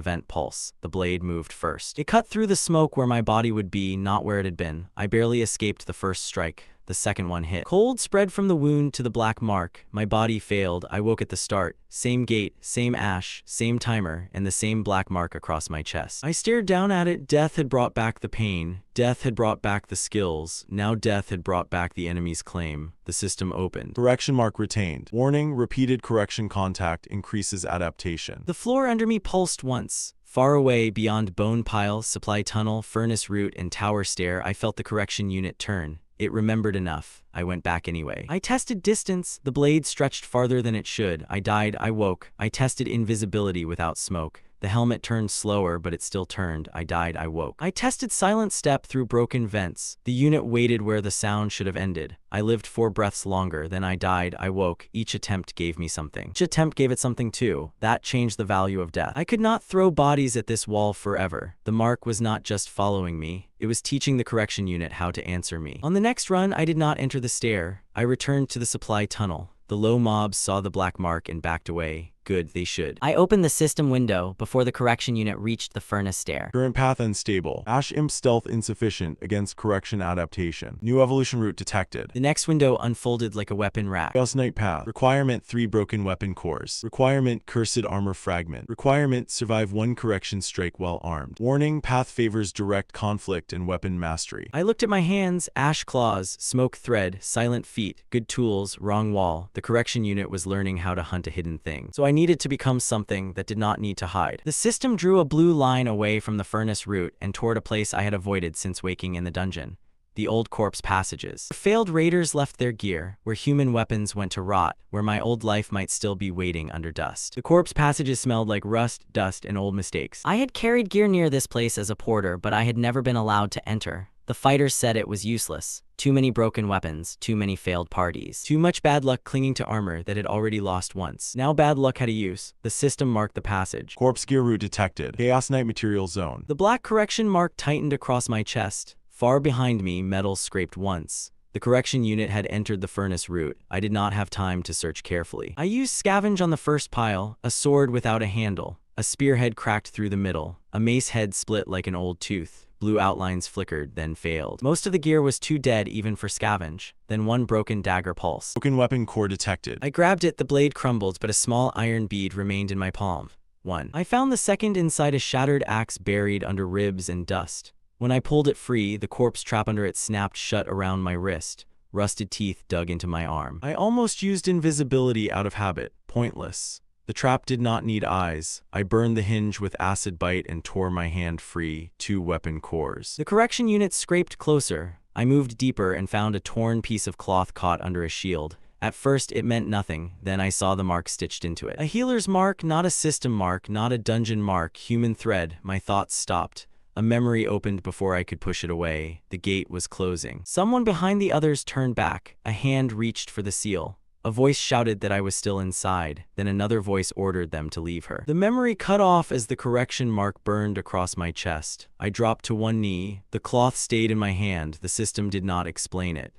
vent pulse. The blade moved first. It cut through the smoke where my body would be, not where it had been. I barely escaped the first strike. The second one hit. Cold spread from the wound to the black mark. My body failed. I woke at the start. Same gate, same ash, same timer, and the same black mark across my chest. I stared down at it. Death had brought back the pain. Death had brought back the skills. Now death had brought back the enemy's claim. The system opened. Correction mark retained. Warning, repeated correction contact increases adaptation. The floor under me pulsed once. Far away, beyond bone pile, supply tunnel, furnace root, and tower stair, I felt the correction unit turn. It remembered enough. I went back anyway. I tested distance. The blade stretched farther than it should. I died. I woke. I tested invisibility without smoke. The helmet turned slower, but it still turned. I died. I woke. I tested Silent Step through broken vents. The unit waited where the sound should have ended. I lived 4 breaths longer. Then I died. I woke. Each attempt gave me something. Each attempt gave it something too. That changed the value of death. I could not throw bodies at this wall forever. The mark was not just following me. It was teaching the correction unit how to answer me. On the next run, I did not enter the stair. I returned to the supply tunnel. The low mobs saw the black mark and backed away. Good, they should. I opened the system window before the correction unit reached the furnace stair. Current path unstable. Ash Imp stealth insufficient against correction adaptation. New evolution route detected. The next window unfolded like a weapon rack. Chaos Knight path. Requirement 3 broken weapon cores. Requirement cursed armor fragment. Requirement survive 1 correction strike while armed. Warning, path favors direct conflict and weapon mastery. I looked at my hands. Ash claws, smoke thread, silent feet, good tools, wrong wall. The correction unit was learning how to hunt a hidden thing. So I needed to become something that did not need to hide. The system drew a blue line away from the furnace route and toward a place I had avoided since waking in the dungeon. The old corpse passages. Where failed raiders left their gear, where human weapons went to rot, where my old life might still be waiting under dust. The corpse passages smelled like rust, dust, and old mistakes. I had carried gear near this place as a porter, but I had never been allowed to enter. The fighters said it was useless. Too many broken weapons, too many failed parties. Too much bad luck clinging to armor that had already lost once. Now bad luck had a use. The system marked the passage. Corpse gear route detected. Chaos Knight material zone. The black correction mark tightened across my chest. Far behind me, metal scraped once. The correction unit had entered the furnace route. I did not have time to search carefully. I used scavenge on the first pile, a sword without a handle. A spearhead cracked through the middle. A mace head split like an old tooth. Blue outlines flickered, then failed. Most of the gear was too dead even for scavenge. Then 1 broken dagger pulsed. Broken weapon core detected. I grabbed it, the blade crumbled, but a small iron bead remained in my palm. 1. I found the second inside a shattered axe buried under ribs and dust. When I pulled it free, the corpse trap under it snapped shut around my wrist. Rusted teeth dug into my arm. I almost used invisibility out of habit. Pointless. The trap did not need eyes. I burned the hinge with acid bite and tore my hand free. 2 weapon cores. The correction unit scraped closer. I moved deeper and found a torn piece of cloth caught under a shield. At first, it meant nothing. Then I saw the mark stitched into it. A healer's mark, not a system mark, not a dungeon mark, human thread. My thoughts stopped. A memory opened before I could push it away. The gate was closing. Someone behind the others turned back. A hand reached for the seal. A voice shouted that I was still inside, then another voice ordered them to leave her. The memory cut off as the correction mark burned across my chest. I dropped to one knee. The cloth stayed in my hand. The system did not explain it.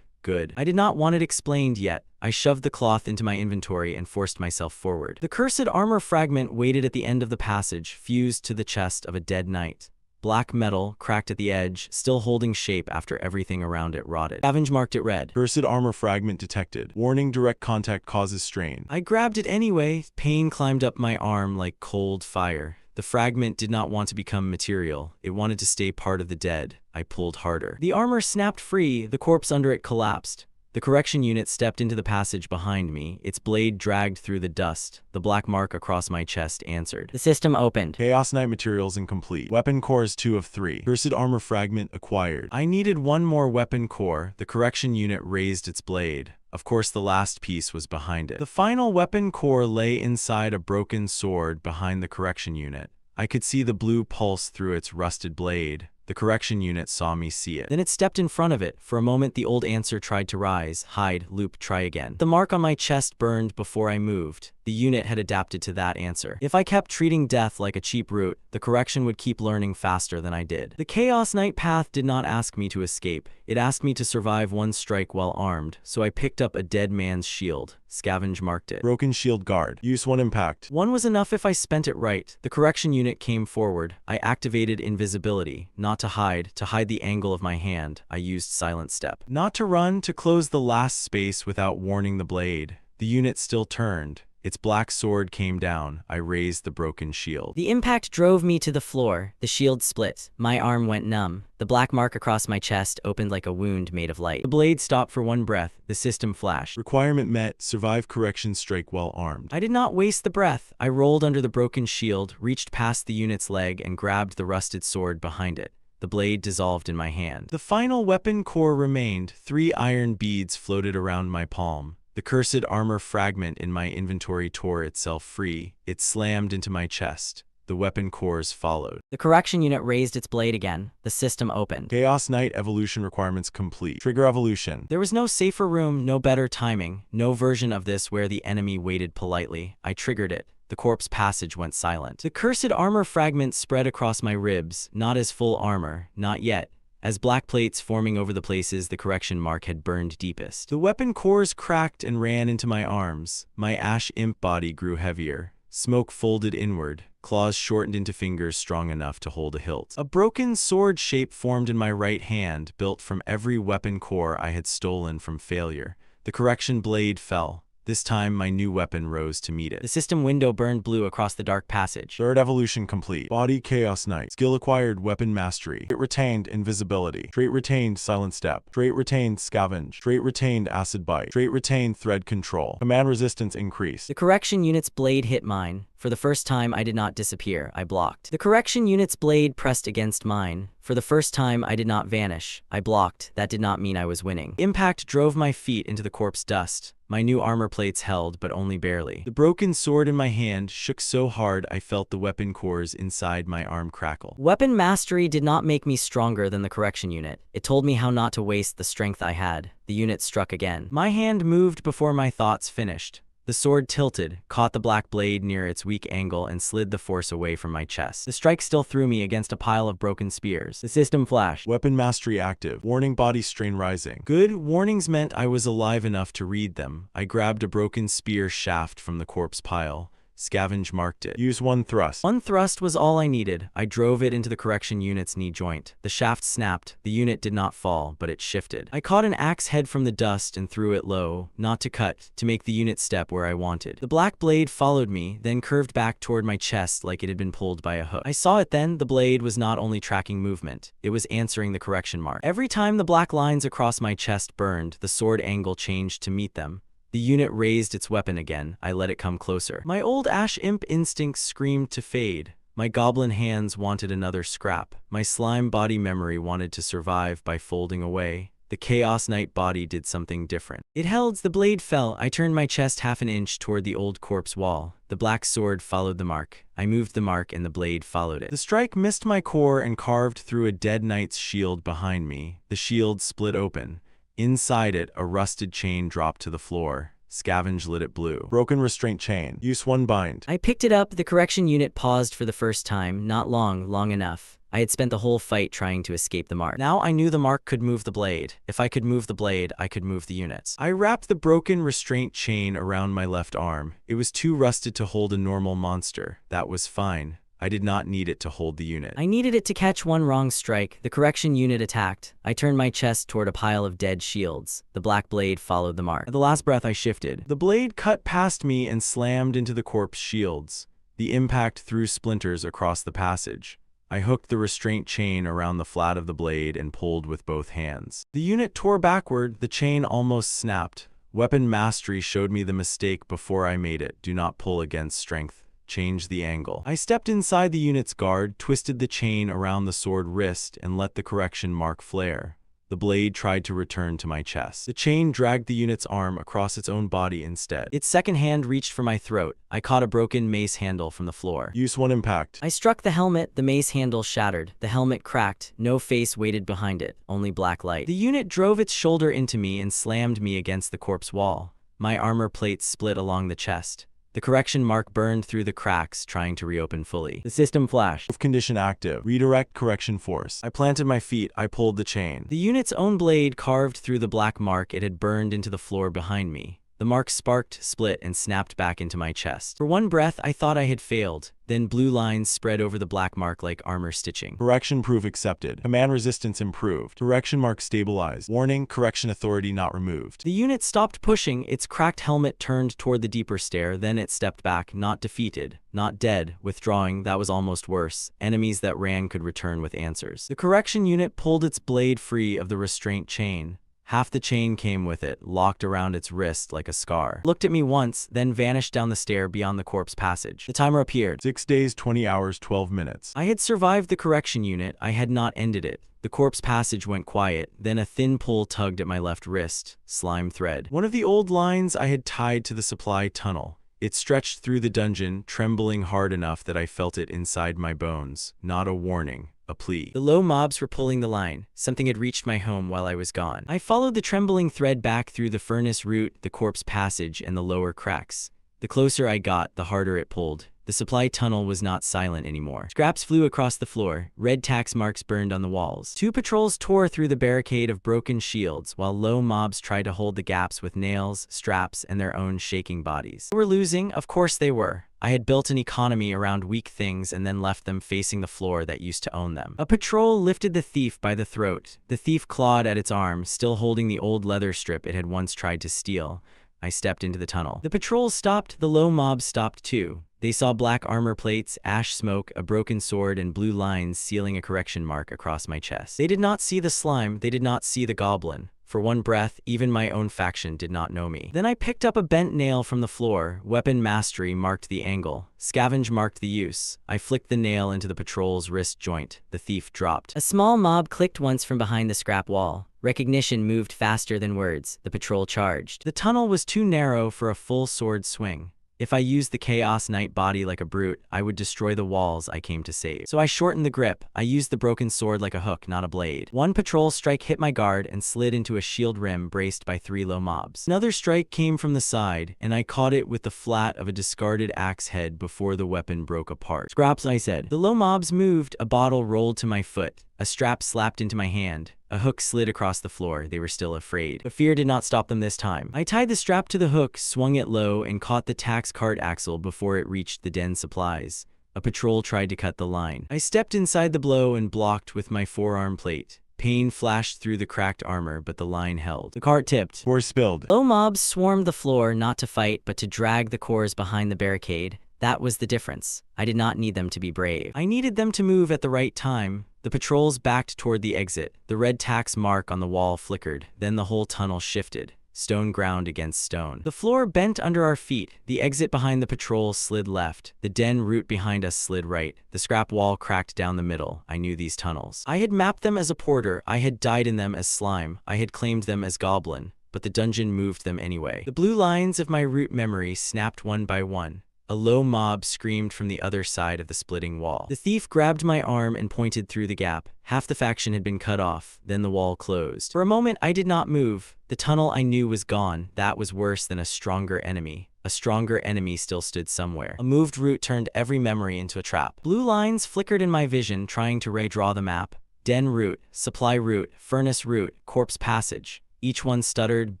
Good. I did not want it explained yet. I shoved the cloth into my inventory and forced myself forward. The cursed armor fragment waited at the end of the passage, fused to the chest of a dead knight. Black metal, cracked at the edge, still holding shape after everything around it rotted. Scavenge marked it red. Cursed armor fragment detected. Warning, direct contact causes strain. I grabbed it anyway. Pain climbed up my arm like cold fire. The fragment did not want to become material. It wanted to stay part of the dead. I pulled harder. The armor snapped free. The corpse under it collapsed. The correction unit stepped into the passage behind me. Its blade dragged through the dust. The black mark across my chest answered. The system opened. Chaos Knight materials incomplete. Weapon cores 2 of 3. Cursed armor fragment acquired. I needed one more weapon core. The correction unit raised its blade. Of course, the last piece was behind it. The final weapon core lay inside a broken sword behind the correction unit. I could see the blue pulse through its rusted blade. The correction unit saw me see it. Then it stepped in front of it. For a moment, the old answer tried to rise. Hide, loop, try again. The mark on my chest burned before I moved. The unit had adapted to that answer. If I kept treating death like a cheap route, the correction would keep learning faster than I did. The Chaos Knight path did not ask me to escape. It asked me to survive one strike while armed, so I picked up a dead man's shield. Scavenge marked it. Broken shield guard. Use 1 impact. One was enough if I spent it right. The correction unit came forward. I activated invisibility, not to hide the angle of my hand. I used silent step. Not to run, to close the last space without warning the blade. The unit still turned. Its black sword came down. I raised the broken shield. The impact drove me to the floor. The shield split. My arm went numb. The black mark across my chest opened like a wound made of light. The blade stopped for one breath. The system flashed. Requirement met. Survive correction strike while armed. I did not waste the breath. I rolled under the broken shield, reached past the unit's leg, and grabbed the rusted sword behind it. The blade dissolved in my hand. The final weapon core remained. 3 iron beads floated around my palm. The cursed armor fragment in my inventory tore itself free. It slammed into my chest. The weapon cores followed. The correction unit raised its blade again. The system opened. Chaos Knight evolution requirements complete. Trigger evolution. There was no safer room, no better timing, no version of this where the enemy waited politely. I triggered it. The corpse passage went silent. The cursed armor fragment spread across my ribs, not as full armor, not yet. As black plates forming over the places the correction mark had burned deepest. The weapon cores cracked and ran into my arms. My ash imp body grew heavier. Smoke folded inward. Claws shortened into fingers strong enough to hold a hilt. A broken sword shape formed in my right hand, built from every weapon core I had stolen from failure. The correction blade fell. This time, my new weapon rose to meet it. The system window burned blue across the dark passage. Third evolution complete. Body Chaos Knight. Skill acquired weapon mastery. Trait retained invisibility. Trait retained silent step. Trait retained scavenge. Trait retained acid bite. Trait retained thread control. Command resistance increased. The correction unit's blade hit mine. For the first time, I did not disappear. I blocked. The correction unit's blade pressed against mine. For the first time, I did not vanish. I blocked. That did not mean I was winning. Impact drove my feet into the corpse dust. My new armor plates held, but only barely. The broken sword in my hand shook so hard I felt the weapon cores inside my arm crackle. Weapon mastery did not make me stronger than the correction unit. It told me how not to waste the strength I had. The unit struck again. My hand moved before my thoughts finished. The sword tilted, caught the black blade near its weak angle, and slid the force away from my chest. The strike still threw me against a pile of broken spears. The system flashed. Weapon mastery active. Warning, body strain rising. Good. Warnings meant I was alive enough to read them. I grabbed a broken spear shaft from the corpse pile. Scavenge marked it. Use 1 thrust. 1 thrust was all I needed. I drove it into the correction unit's knee joint. The shaft snapped. The unit did not fall, but it shifted. I caught an axe head from the dust and threw it low, not to cut, to make the unit step where I wanted. The black blade followed me, then curved back toward my chest like it had been pulled by a hook. I saw it then. The blade was not only tracking movement, it was answering the correction mark. Every time the black lines across my chest burned, the sword angle changed to meet them. The unit raised its weapon again. I let it come closer. My old ash imp instincts screamed to fade. My goblin hands wanted another scrap. My slime body memory wanted to survive by folding away. The Chaos Knight body did something different. It held. The blade fell. I turned my chest half an inch toward the old corpse wall. The black sword followed the mark. I moved the mark and the blade followed it. The strike missed my core and carved through a dead knight's shield behind me. The shield split open. Inside it, a rusted chain dropped to the floor. Scavenge lit it blue. Broken restraint chain. Use 1 bind. I picked it up. The correction unit paused for the first time. Not long enough. I had spent the whole fight trying to escape the mark. Now I knew the mark could move the blade. If I could move the blade, I could move the units. I wrapped the broken restraint chain around my left arm. It was too rusted to hold a normal monster. That was fine. I did not need it to hold the unit. I needed it to catch one wrong strike. The correction unit attacked. I turned my chest toward a pile of dead shields. The black blade followed the mark. At the last breath, I shifted. The blade cut past me and slammed into the corpse shields. The impact threw splinters across the passage. I hooked the restraint chain around the flat of the blade and pulled with both hands. The unit tore backward. The chain almost snapped. Weapon mastery showed me the mistake before I made it. Do not pull against strength. Change the angle. I stepped inside the unit's guard, twisted the chain around the sword wrist, and let the correction mark flare. The blade tried to return to my chest. The chain dragged the unit's arm across its own body instead. Its second hand reached for my throat. I caught a broken mace handle from the floor. Use 1 impact. I struck the helmet. The mace handle shattered. The helmet cracked. No face waited behind it, only black light. The unit drove its shoulder into me and slammed me against the corpse wall. My armor plates split along the chest. The correction mark burned through the cracks, trying to reopen fully. The system flashed. Move condition active. Redirect correction force. I planted my feet. I pulled the chain. The unit's own blade carved through the black mark it had burned into the floor behind me. The mark sparked, split, and snapped back into my chest. For one breath, I thought I had failed. Then blue lines spread over the black mark like armor stitching. Correction proof accepted. Command resistance improved. Correction mark stabilized. Warning, correction authority not removed. The unit stopped pushing. Its cracked helmet turned toward the deeper stair. Then it stepped back, not defeated, not dead, withdrawing. That was almost worse. Enemies that ran could return with answers. The correction unit pulled its blade free of the restraint chain. Half the chain came with it, locked around its wrist like a scar. Looked at me once, then vanished down the stair beyond the corpse passage. The timer appeared. 6 days, 20 hours, 12 minutes. I had survived the correction unit. I had not ended it. The corpse passage went quiet, then a thin pull tugged at my left wrist. Slime thread. One of the old lines I had tied to the supply tunnel. It stretched through the dungeon, trembling hard enough that I felt it inside my bones. Not a warning, a plea. The low mobs were pulling the line. Something had reached my home while I was gone. I followed the trembling thread back through the furnace route, the corpse passage, and the lower cracks. The closer I got, the harder it pulled. The supply tunnel was not silent anymore. Scraps flew across the floor. Red tax marks burned on the walls. 2 patrols tore through the barricade of broken shields, while low mobs tried to hold the gaps with nails, straps, and their own shaking bodies. They were losing, of course they were. I had built an economy around weak things and then left them facing the floor that used to own them. A patrol lifted the thief by the throat. The thief clawed at its arm, still holding the old leather strip it had once tried to steal. I stepped into the tunnel. The patrol stopped. The low mob stopped too. They saw black armor plates, ash smoke, a broken sword, and blue lines sealing a correction mark across my chest. They did not see the slime. They did not see the goblin. For one breath, even my own faction did not know me. Then I picked up a bent nail from the floor. Weapon mastery marked the angle. Scavenge marked the use. I flicked the nail into the patrol's wrist joint. The thief dropped. A small mob clicked once from behind the scrap wall. Recognition moved faster than words. The patrol charged. The tunnel was too narrow for a full sword swing. If I used the Chaos Knight body like a brute, I would destroy the walls I came to save. So I shortened the grip. I used the broken sword like a hook, not a blade. One patrol strike hit my guard and slid into a shield rim braced by 3 low mobs. Another strike came from the side, and I caught it with the flat of a discarded axe head before the weapon broke apart. Scraps, I said. The low mobs moved. A bottle rolled to my foot. A strap slapped into my hand. A hook slid across the floor. They were still afraid. But fear did not stop them this time. I tied the strap to the hook, swung it low, and caught the tax cart axle before it reached the den supplies. A patrol tried to cut the line. I stepped inside the blow and blocked with my forearm plate. Pain flashed through the cracked armor, but the line held. The cart tipped. Core spilled. Low mobs swarmed the floor, not to fight, but to drag the cores behind the barricade. That was the difference. I did not need them to be brave. I needed them to move at the right time. The patrols backed toward the exit. The red tax mark on the wall flickered. Then the whole tunnel shifted. Stone ground against stone. The floor bent under our feet. The exit behind the patrol slid left. The den route behind us slid right. The scrap wall cracked down the middle. I knew these tunnels. I had mapped them as a porter. I had died in them as slime. I had claimed them as goblin. But the dungeon moved them anyway. The blue lines of my route memory snapped one by one. A low mob screamed from the other side of the splitting wall. The thief grabbed my arm and pointed through the gap. Half the faction had been cut off, then the wall closed. For a moment, I did not move. The tunnel I knew was gone. That was worse than a stronger enemy. A stronger enemy still stood somewhere. A moved route turned every memory into a trap. Blue lines flickered in my vision, trying to redraw the map. Den route, supply route, furnace route, corpse passage. Each one stuttered,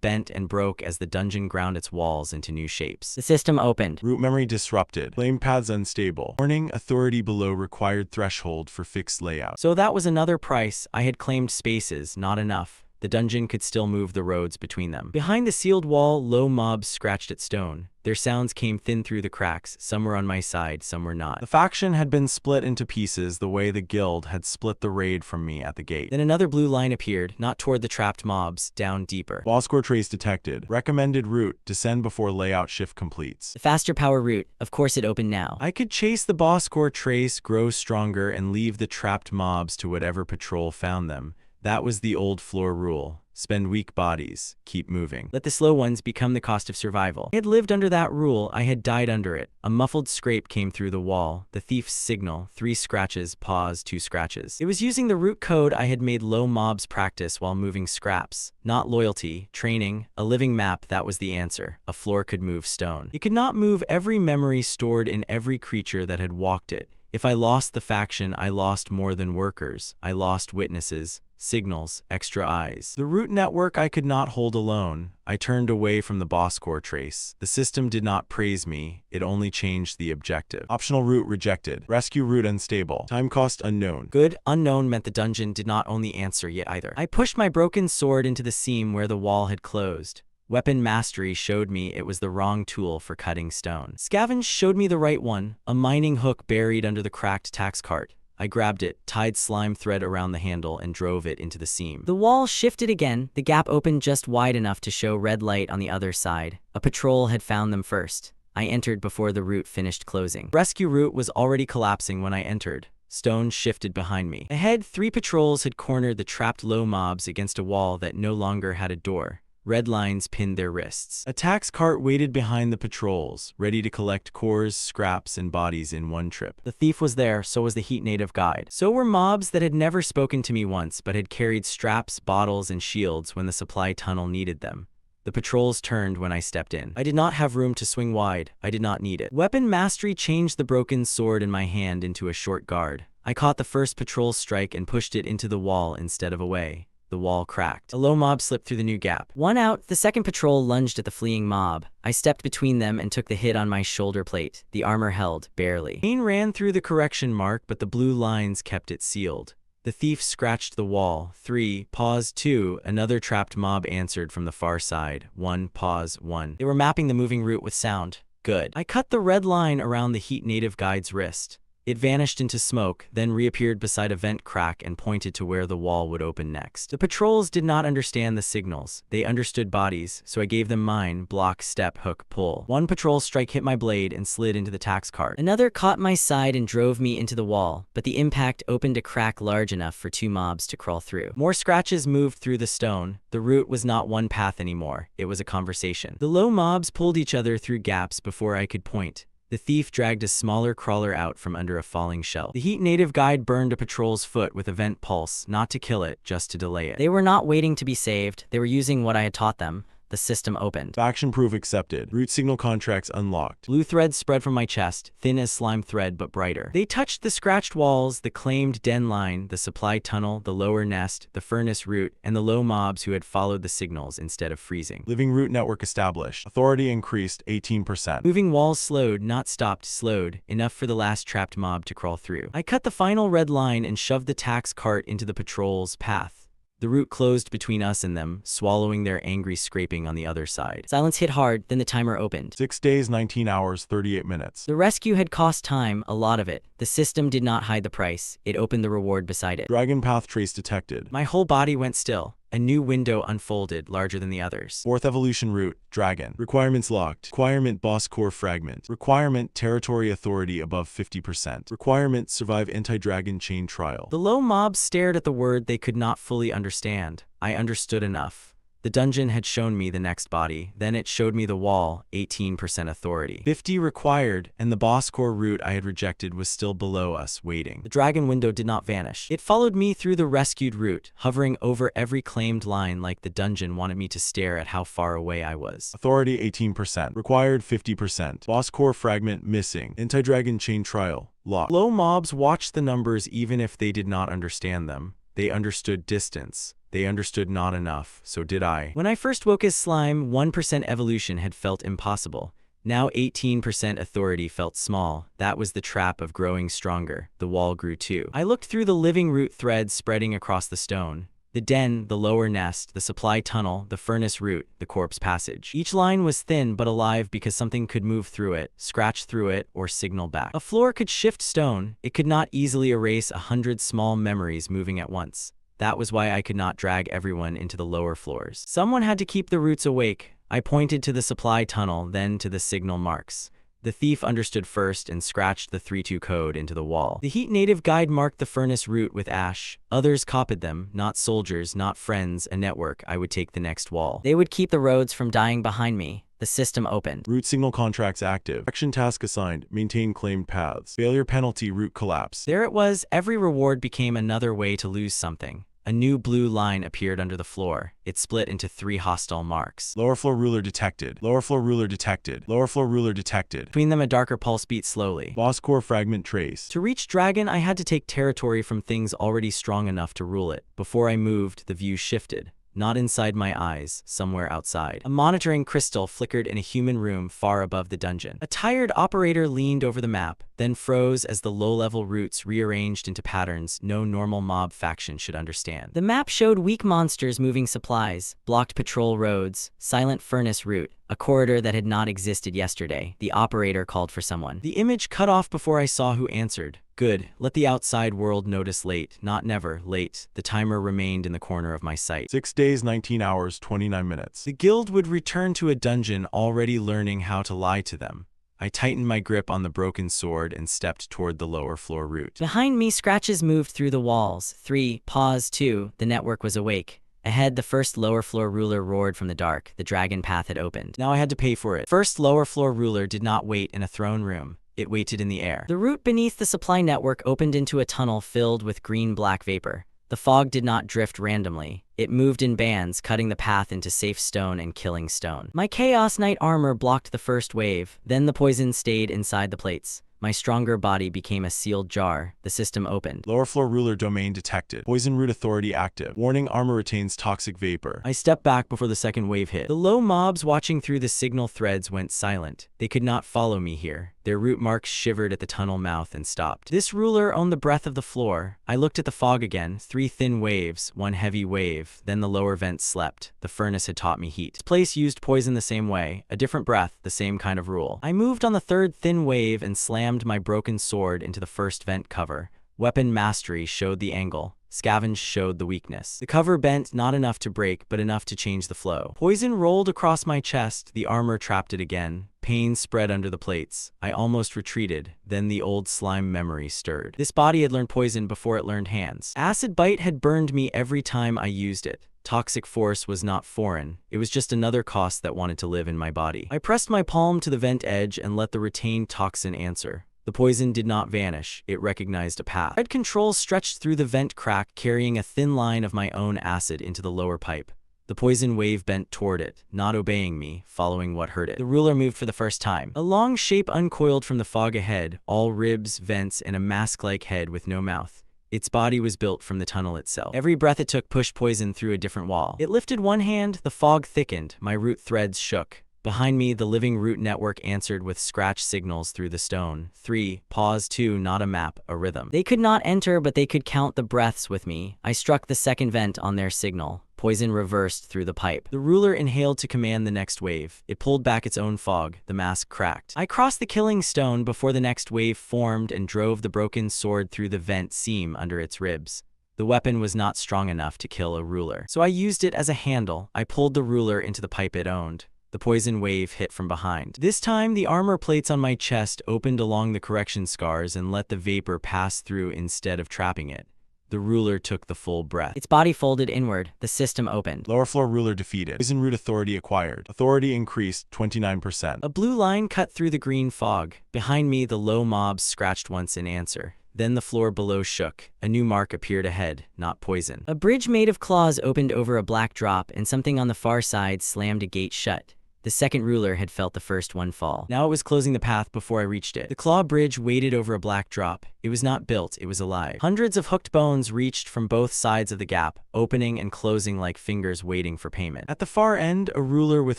bent, and broke as the dungeon ground its walls into new shapes. The system opened. Route memory disrupted. Flame paths unstable. Warning, authority below required threshold for fixed layout. So that was another price. I had claimed spaces, not enough. The dungeon could still move the roads between them. Behind the sealed wall, low mobs scratched at stone. Their sounds came thin through the cracks. Some were on my side, some were not. The faction had been split into pieces the way the guild had split the raid from me at the gate. Then another blue line appeared, not toward the trapped mobs, down deeper. Boss score trace detected. Recommended route, descend before layout shift completes. The faster power route. Of course it opened now. I could chase the boss score trace, grow stronger, and leave the trapped mobs to whatever patrol found them. That was the old floor rule. Spend weak bodies, keep moving. Let the slow ones become the cost of survival. I had lived under that rule, I had died under it. A muffled scrape came through the wall. The thief's signal, 3 scratches, pause, 2 scratches. It was using the root code I had made low mobs practice while moving scraps. Not loyalty, training, a living map, that was the answer. A floor could move stone. It could not move every memory stored in every creature that had walked it. If I lost the faction, I lost more than workers. I lost witnesses, signals, extra eyes. The root network I could not hold alone. I turned away from the boss core trace. The system did not praise me, it only changed the objective. Optional route rejected. Rescue route unstable. Time cost unknown. Good, unknown meant the dungeon did not own the answer yet either. I pushed my broken sword into the seam where the wall had closed. Weapon mastery showed me it was the wrong tool for cutting stone. Scavenge showed me the right one, a mining hook buried under the cracked tax cart. I grabbed it, tied slime thread around the handle, and drove it into the seam. The wall shifted again. The gap opened just wide enough to show red light on the other side. A patrol had found them first. I entered before the route finished closing. Rescue route was already collapsing when I entered. Stone shifted behind me. Ahead, 3 patrols had cornered the trapped low mobs against a wall that no longer had a door. Red lines pinned their wrists. A tax cart waited behind the patrols, ready to collect cores, scraps, and bodies in one trip. The thief was there, so was the heat native guide. So were mobs that had never spoken to me once, but had carried straps, bottles, and shields when the supply tunnel needed them. The patrols turned when I stepped in. I did not have room to swing wide. I did not need it. Weapon mastery changed the broken sword in my hand into a short guard. I caught the first patrol strike and pushed it into the wall instead of away. The wall cracked. A low mob slipped through the new gap. One out, the second patrol lunged at the fleeing mob. I stepped between them and took the hit on my shoulder plate. The armor held, barely. Pain ran through the correction mark, but the blue lines kept it sealed. The thief scratched the wall. 3, pause 2, another trapped mob answered from the far side. 1, pause 1. They were mapping the moving route with sound. Good. I cut the red line around the heat native guide's wrist. It vanished into smoke, then reappeared beside a vent crack and pointed to where the wall would open next. The patrols did not understand the signals. They understood bodies, so I gave them mine: block, step, hook, pull. One patrol strike hit my blade and slid into the tax cart. Another caught my side and drove me into the wall, but the impact opened a crack large enough for 2 mobs to crawl through. More scratches moved through the stone. The route was not one path anymore. It was a conversation. The low mobs pulled each other through gaps before I could point. The thief dragged a smaller crawler out from under a falling shell. The heat native guide burned a patrol's foot with a vent pulse, not to kill it, just to delay it. They were not waiting to be saved. They were using what I had taught them. The system opened. Faction proof accepted. Root signal contracts unlocked. Blue threads spread from my chest, thin as slime thread but brighter. They touched the scratched walls, the claimed den line, the supply tunnel, the lower nest, the furnace route, and the low mobs who had followed the signals instead of freezing. Living root network established. Authority increased 18%. Moving walls slowed, not stopped, slowed, enough for the last trapped mob to crawl through. I cut the final red line and shoved the tax cart into the patrol's path. The route closed between us and them, swallowing their angry scraping on the other side. Silence hit hard, then the timer opened. 6 days, 19 hours, 38 minutes. The rescue had cost time, a lot of it. The system did not hide the price. It opened the reward beside it. Dragon path trace detected. My whole body went still. A new window unfolded, larger than the others. 4th evolution route, dragon. Requirements locked. Requirement boss core fragment. Requirement territory authority above 50%. Requirement survive anti-dragon chain trial. The low mobs stared at the word they could not fully understand. I understood enough. The dungeon had shown me the next body, then it showed me the wall, 18% authority. 50 required, and the boss core route I had rejected was still below us, waiting. The dragon window did not vanish. It followed me through the rescued route, hovering over every claimed line like the dungeon wanted me to stare at how far away I was. Authority 18%. Required 50%. Boss core fragment missing. Anti-dragon chain trial. Locked. Low mobs watched the numbers even if they did not understand them. They understood distance. They understood not enough, so did I. When I first woke as slime, 1% evolution had felt impossible. Now 18% authority felt small. That was the trap of growing stronger. The wall grew too. I looked through the living root threads spreading across the stone. The den, the lower nest, the supply tunnel, the furnace route, the corpse passage. Each line was thin but alive because something could move through it, scratch through it, or signal back. A floor could shift stone. It could not easily erase 100 small memories moving at once. That was why I could not drag everyone into the lower floors. Someone had to keep the roots awake. I pointed to the supply tunnel, then to the signal marks. The thief understood first and scratched the 3-2 code into the wall. The heat native guide marked the furnace route with ash. Others copied them, not soldiers, not friends, a network. I would take the next wall. They would keep the roads from dying behind me. The system opened. Route signal contracts active. Action task assigned. Maintain claimed paths. Failure penalty route collapse. There it was. Every reward became another way to lose something. A new blue line appeared under the floor. It split into 3 hostile marks. Lower floor ruler detected. Lower floor ruler detected. Lower floor ruler detected. Between them a darker pulse beat slowly. Boss core fragment traced. To reach dragon, I had to take territory from things already strong enough to rule it. Before I moved, the view shifted. Not inside my eyes, somewhere outside. A monitoring crystal flickered in a human room far above the dungeon. A tired operator leaned over the map, then froze as the low-level routes rearranged into patterns no normal mob faction should understand. The map showed weak monsters moving supplies, blocked patrol roads, silent furnace route, a corridor that had not existed yesterday. The operator called for someone. The image cut off before I saw who answered. Good. Let the outside world notice late, not never, late. The timer remained in the corner of my sight. 6 days, 19 hours, 29 minutes. The guild would return to a dungeon already learning how to lie to them. I tightened my grip on the broken sword and stepped toward the lower floor route. Behind me, scratches moved through the walls. 3, pause, 2, the network was awake. Ahead, the first lower floor ruler roared from the dark. The dragon path had opened. Now I had to pay for it. First lower floor ruler did not wait in a throne room. It waited in the air. The route beneath the supply network opened into a tunnel filled with green-black vapor. The fog did not drift randomly. It moved in bands, cutting the path into safe stone and killing stone. My Chaos Knight armor blocked the first wave. Then the poison stayed inside the plates. My stronger body became a sealed jar. The system opened. Lower floor ruler domain detected. Poison root authority active. Warning, armor retains toxic vapor. I stepped back before the second wave hit. The low mobs watching through the signal threads went silent. They could not follow me here. Their route marks shivered at the tunnel mouth and stopped. This ruler owned the breath of the floor. I looked at the fog again. 3 thin waves, 1 heavy wave. Then the lower vents slept. The furnace had taught me heat. This place used poison the same way. A different breath, the same kind of rule. I moved on the 3rd thin wave and slammed my broken sword into the first vent cover. Weapon mastery showed the angle. Scavenge showed the weakness. The cover bent, not enough to break, but enough to change the flow. Poison rolled across my chest. The armor trapped it again. Pain spread under the plates. I almost retreated. Then the old slime memory stirred. This body had learned poison before it learned hands. Acid bite had burned me every time I used it. Toxic force was not foreign. It was just another cost that wanted to live in my body. I pressed my palm to the vent edge and let the retained toxin answer. The poison did not vanish. It recognized a path. Red controls stretched through the vent crack, carrying a thin line of my own acid into the lower pipe. The poison wave bent toward it, not obeying me, following what hurt it. The ruler moved for the first time. A long shape uncoiled from the fog ahead, all ribs, vents, and a mask-like head with no mouth. Its body was built from the tunnel itself. Every breath it took pushed poison through a different wall. It lifted one hand, the fog thickened, my root threads shook. Behind me, the living root network answered with scratch signals through the stone. 3, pause, 2, not a map, a rhythm. They could not enter, but they could count the breaths with me. I struck the second vent on their signal. Poison reversed through the pipe. The ruler inhaled to command the next wave. It pulled back its own fog. The mask cracked. I crossed the killing stone before the next wave formed and drove the broken sword through the vent seam under its ribs. The weapon was not strong enough to kill a ruler, so I used it as a handle. I pulled the ruler into the pipe it owned. The poison wave hit from behind. This time, the armor plates on my chest opened along the correction scars and let the vapor pass through instead of trapping it. The ruler took the full breath. Its body folded inward. The system opened. Lower floor ruler defeated. Poison root authority acquired. Authority increased 29%. A blue line cut through the green fog. Behind me, the low mobs scratched once in answer. Then the floor below shook. A new mark appeared ahead, not poison. A bridge made of claws opened over a black drop, and something on the far side slammed a gate shut. The second ruler had felt the first one fall. Now it was closing the path before I reached it. The claw bridge waited over a black drop. It was not built, it was alive. Hundreds of hooked bones reached from both sides of the gap, opening and closing like fingers waiting for payment. At the far end, a ruler with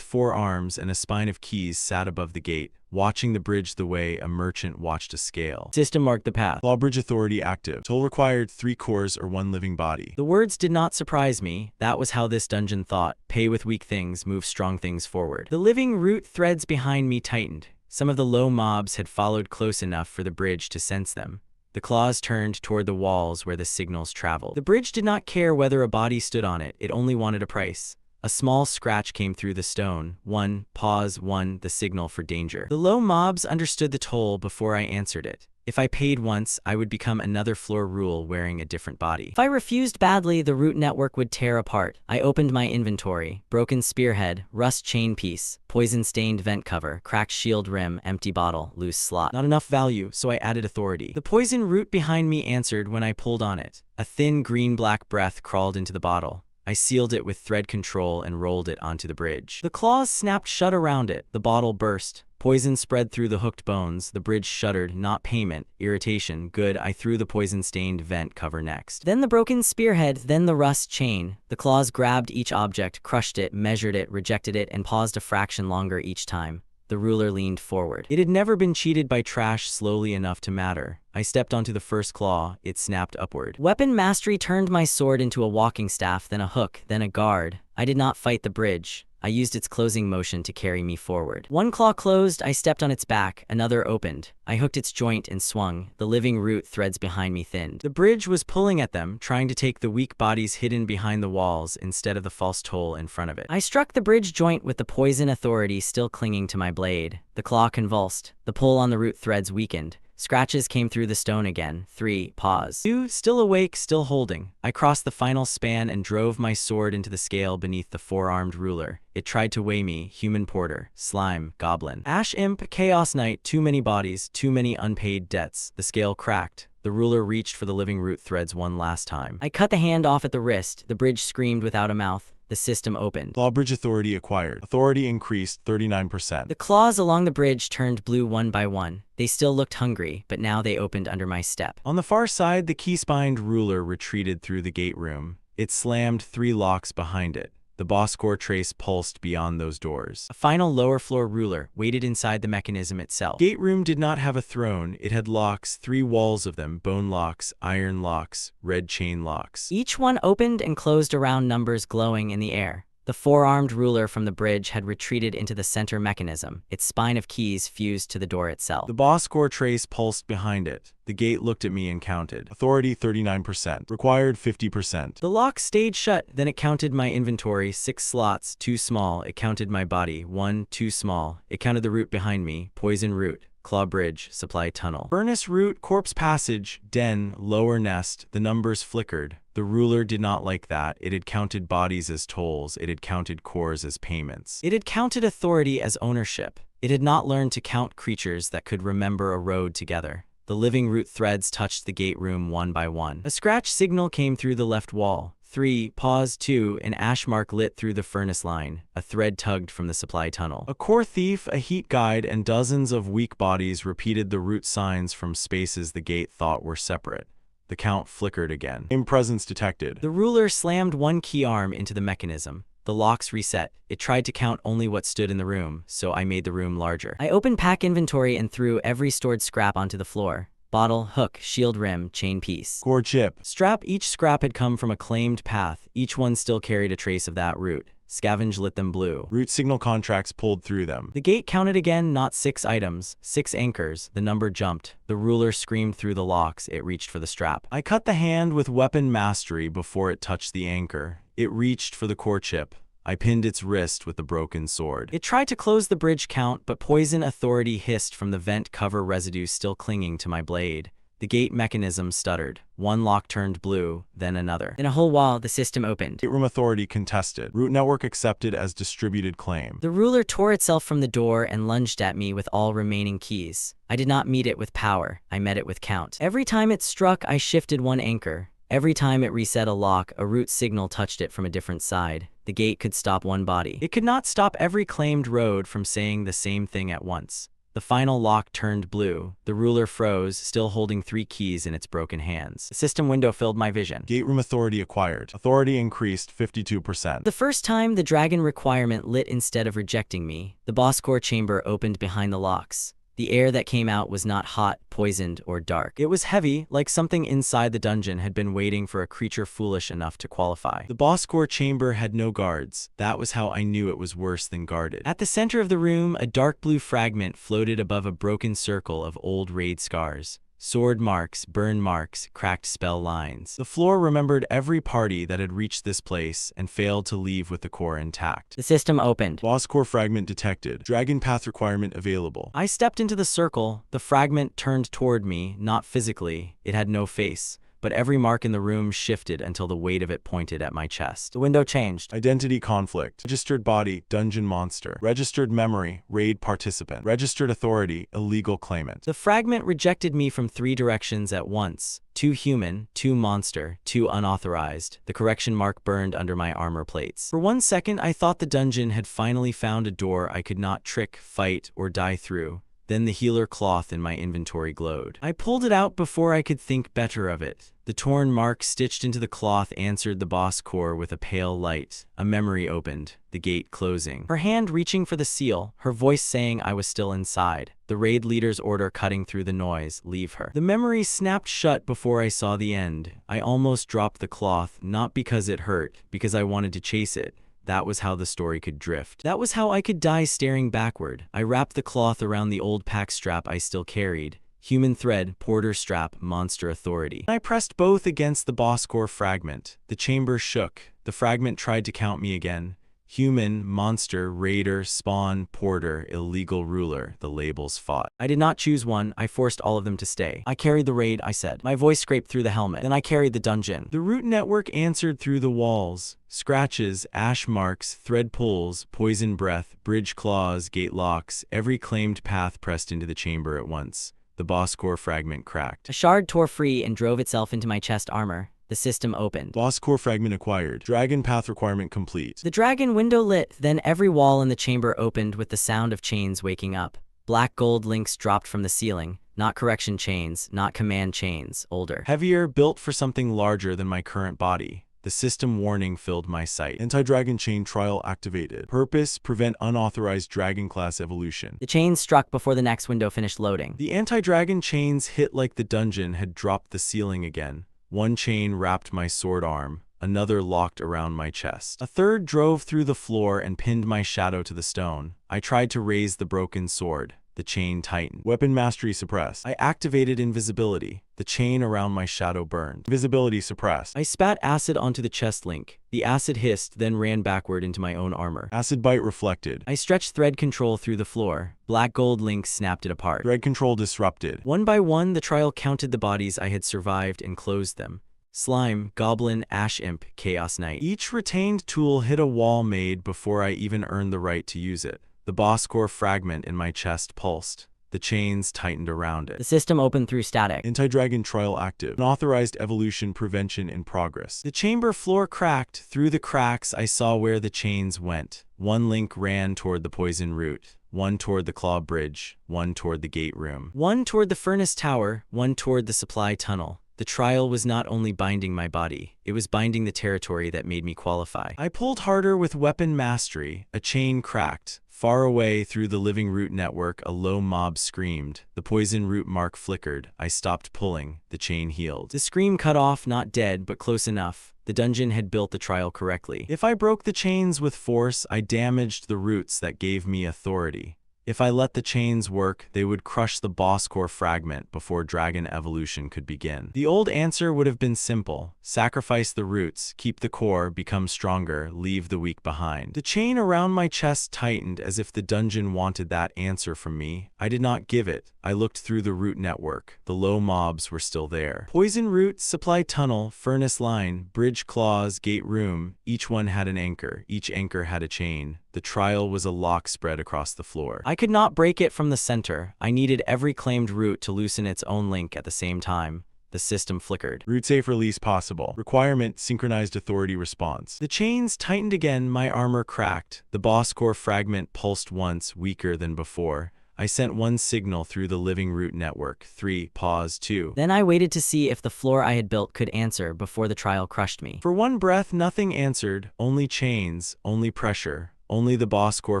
4 arms and a spine of keys sat above the gate, watching the bridge the way a merchant watched a scale. System marked the path. Claw bridge authority active. Toll required 3 cores or 1 living body. The words did not surprise me. That was how this dungeon thought. Pay with weak things, move strong things forward. The living root threads behind me tightened. Some of the low mobs had followed close enough for the bridge to sense them. The claws turned toward the walls where the signals traveled. The bridge did not care whether a body stood on it. It only wanted a price. A small scratch came through the stone. 1, pause, 1, the signal for danger. The low mobs understood the toll before I answered it. If I paid once, I would become another floor rule wearing a different body. If I refused badly, the root network would tear apart. I opened my inventory. Broken spearhead, rust chain piece, poison-stained vent cover, cracked shield rim, empty bottle, loose slot. Not enough value, so I added authority. The poison root behind me answered when I pulled on it. A thin green-black breath crawled into the bottle. I sealed it with thread control and rolled it onto the bridge. The claws snapped shut around it. The bottle burst. Poison spread through the hooked bones. The bridge shuddered. Not payment. Irritation. Good. I threw the poison-stained vent cover next. Then the broken spearhead, then the rust chain. The claws grabbed each object, crushed it, measured it, rejected it, and paused a fraction longer each time. The ruler leaned forward. It had never been cheated by trash slowly enough to matter. I stepped onto the first claw. It snapped upward. Weapon mastery turned my sword into a walking staff, then a hook, then a guard. I did not fight the bridge. I used its closing motion to carry me forward. One claw closed, I stepped on its back, another opened. I hooked its joint and swung. The living root threads behind me thinned. The bridge was pulling at them, trying to take the weak bodies hidden behind the walls instead of the false toll in front of it. I struck the bridge joint with the poison authority still clinging to my blade. The claw convulsed. The pull on the root threads weakened. Scratches came through the stone again. 3, pause. 2, still awake, still holding. I crossed the final span and drove my sword into the scale beneath the 4-armed ruler. It tried to weigh me. Human porter, slime, goblin, ash imp, chaos knight, too many bodies, too many unpaid debts. The scale cracked. The ruler reached for the living root threads one last time. I cut the hand off at the wrist. The bridge screamed without a mouth. The system opened. Claw bridge authority acquired. Authority increased 39%. The claws along the bridge turned blue one by one. They still looked hungry, but now they opened under my step. On the far side, the key-spined ruler retreated through the gate room. It slammed 3 locks behind it. The boss core trace pulsed beyond those doors. A final lower floor ruler waited inside the mechanism itself. Gate room did not have a throne. It had locks, 3 walls of them, bone locks, iron locks, red chain locks. Each one opened and closed around numbers glowing in the air. The 4-armed ruler from the bridge had retreated into the center mechanism. Its spine of keys fused to the door itself. The boss core trace pulsed behind it. The gate looked at me and counted. Authority 39%. Required 50%. The lock stayed shut, then it counted my inventory. 6 slots, too small. It counted my body. 1, too small. It counted the root behind me. Poison root. Claw bridge, supply tunnel. Furnace root, corpse passage, den, lower nest. The numbers flickered. The ruler did not like that. It had counted bodies as tolls. It had counted cores as payments. It had counted authority as ownership. It had not learned to count creatures that could remember a road together. The living root threads touched the gate room one by one. A scratch signal came through the left wall. 3, pause. 2, an ash mark lit through the furnace line. A thread tugged from the supply tunnel. A core thief, a heat guide, and dozens of weak bodies repeated the root signs from spaces the gate thought were separate. The count flickered again. Presence detected. The ruler slammed one key arm into the mechanism. The locks reset. It tried to count only what stood in the room, so I made the room larger. I opened pack inventory and threw every stored scrap onto the floor. Bottle, hook, shield rim, chain piece. Core chip. Strap. Each scrap had come from a claimed path. Each one still carried a trace of that root. Scavenge lit them blue. Root signal contracts pulled through them. The gate counted again, not 6 items, 6 anchors. The number jumped. The ruler screamed through the locks. It reached for the strap. I cut the hand with weapon mastery before it touched the anchor. It reached for the core chip. I pinned its wrist with the broken sword. It tried to close the bridge count, but poison authority hissed from the vent cover residue still clinging to my blade. The gate mechanism stuttered. One lock turned blue, then another. In a whole wall, the system opened. Gate room authority contested. Root network accepted as distributed claim. The ruler tore itself from the door and lunged at me with all remaining keys. I did not meet it with power, I met it with count. Every time it struck, I shifted one anchor. Every time it reset a lock, a root signal touched it from a different side. The gate could stop one body. It could not stop every claimed road from saying the same thing at once. The final lock turned blue. The ruler froze, still holding 3 keys in its broken hands. The system window filled my vision. Gate room authority acquired. Authority increased 52%. The first time, the dragon requirement lit instead of rejecting me. The boss core chamber opened behind the locks. The air that came out was not hot, poisoned, or dark. It was heavy, like something inside the dungeon had been waiting for a creature foolish enough to qualify. The boss core chamber had no guards. That was how I knew it was worse than guarded. At the center of the room, a dark blue fragment floated above a broken circle of old raid scars. Sword marks, burn marks, cracked spell lines. The floor remembered every party that had reached this place and failed to leave with the core intact. The system opened. Boss core fragment detected. Dragon path requirement available. I stepped into the circle. The fragment turned toward me, not physically. It had no face, but every mark in the room shifted until the weight of it pointed at my chest. The window changed. Identity conflict. Registered body, dungeon monster. Registered memory, raid participant. Registered authority, illegal claimant. The fragment rejected me from 3 directions at once. 2 human, 2 monster, 2 unauthorized. The correction mark burned under my armor plates. For 1 second, I thought the dungeon had finally found a door I could not trick, fight, or die through. Then the healer cloth in my inventory glowed. I pulled it out before I could think better of it. The torn mark stitched into the cloth answered the boss core with a pale light. A memory opened, the gate closing. Her hand reaching for the seal, her voice saying I was still inside. The raid leader's order cutting through the noise, leave her. The memory snapped shut before I saw the end. I almost dropped the cloth, not because it hurt, because I wanted to chase it. That was how the story could drift. That was how I could die staring backward. I wrapped the cloth around the old pack strap I still carried. Human thread, porter strap, monster authority. I pressed both against the boss core fragment. The chamber shook. The fragment tried to count me again. Human, monster, raider, spawn, porter, illegal ruler. The labels fought. I did not choose one. I forced all of them to stay. I carried the raid, I said. My voice scraped through the helmet. Then I carried the dungeon. The root network answered through the walls. Scratches, ash marks, thread pulls, poison breath, bridge claws, gate locks. Every claimed path pressed into the chamber at once. The boss core fragment cracked. A shard tore free and drove itself into my chest armor. The system opened. Boss core fragment acquired. Dragon path requirement complete. The dragon window lit, then every wall in the chamber opened with the sound of chains waking up. Black gold links dropped from the ceiling. Not correction chains, not command chains, older. Heavier, built for something larger than my current body. The system warning filled my sight. Anti-dragon chain trial activated. Purpose, prevent unauthorized dragon class evolution. The chains struck before the next window finished loading. The anti-dragon chains hit like the dungeon had dropped the ceiling again. One chain wrapped my sword arm, another locked around my chest. A third drove through the floor and pinned my shadow to the stone. I tried to raise the broken sword. The chain tightened. Weapon mastery suppressed. I activated invisibility. The chain around my shadow burned. Visibility suppressed. I spat acid onto the chest link. The acid hissed, then ran backward into my own armor. Acid bite reflected. I stretched thread control through the floor. Black gold links snapped it apart. Thread control disrupted. One by one, the trial counted the bodies I had survived and closed them. Slime, Goblin, Ash Imp, Chaos Knight. Each retained tool hit a wall made before I even earned the right to use it. The boss core fragment in my chest pulsed. The chains tightened around it. The system opened through static. Anti-dragon trial active. Unauthorized evolution prevention in progress. The chamber floor cracked. Through the cracks, I saw where the chains went. One link ran toward the poison root. One toward the claw bridge. One toward the gate room. One toward the furnace tower. One toward the supply tunnel. The trial was not only binding my body, it was binding the territory that made me qualify. I pulled harder with weapon mastery. A chain cracked. Far away through the living root network, a low mob screamed. The poison root mark flickered. I stopped pulling. The chain healed. The scream cut off, not dead, but close enough. The dungeon had built the trial correctly. If I broke the chains with force, I damaged the roots that gave me authority. If I let the chains work, they would crush the boss core fragment before dragon evolution could begin. The old answer would have been simple. Sacrifice the roots, keep the core, become stronger, leave the weak behind. The chain around my chest tightened as if the dungeon wanted that answer from me. I did not give it. I looked through the root network. The low mobs were still there. Poison root, supply tunnel, furnace line, bridge claws, gate room. Each one had an anchor. Each anchor had a chain. The trial was a lock spread across the floor. I could not break it from the center. I needed every claimed root to loosen its own link at the same time. The system flickered. Root safe release possible. Requirement, synchronized authority response. The chains tightened again, my armor cracked. The boss core fragment pulsed once, weaker than before. I sent one signal through the living root network. 3, pause, 2. Then I waited to see if the floor I had built could answer before the trial crushed me. For one breath, nothing answered. Only chains, only pressure. Only the boss core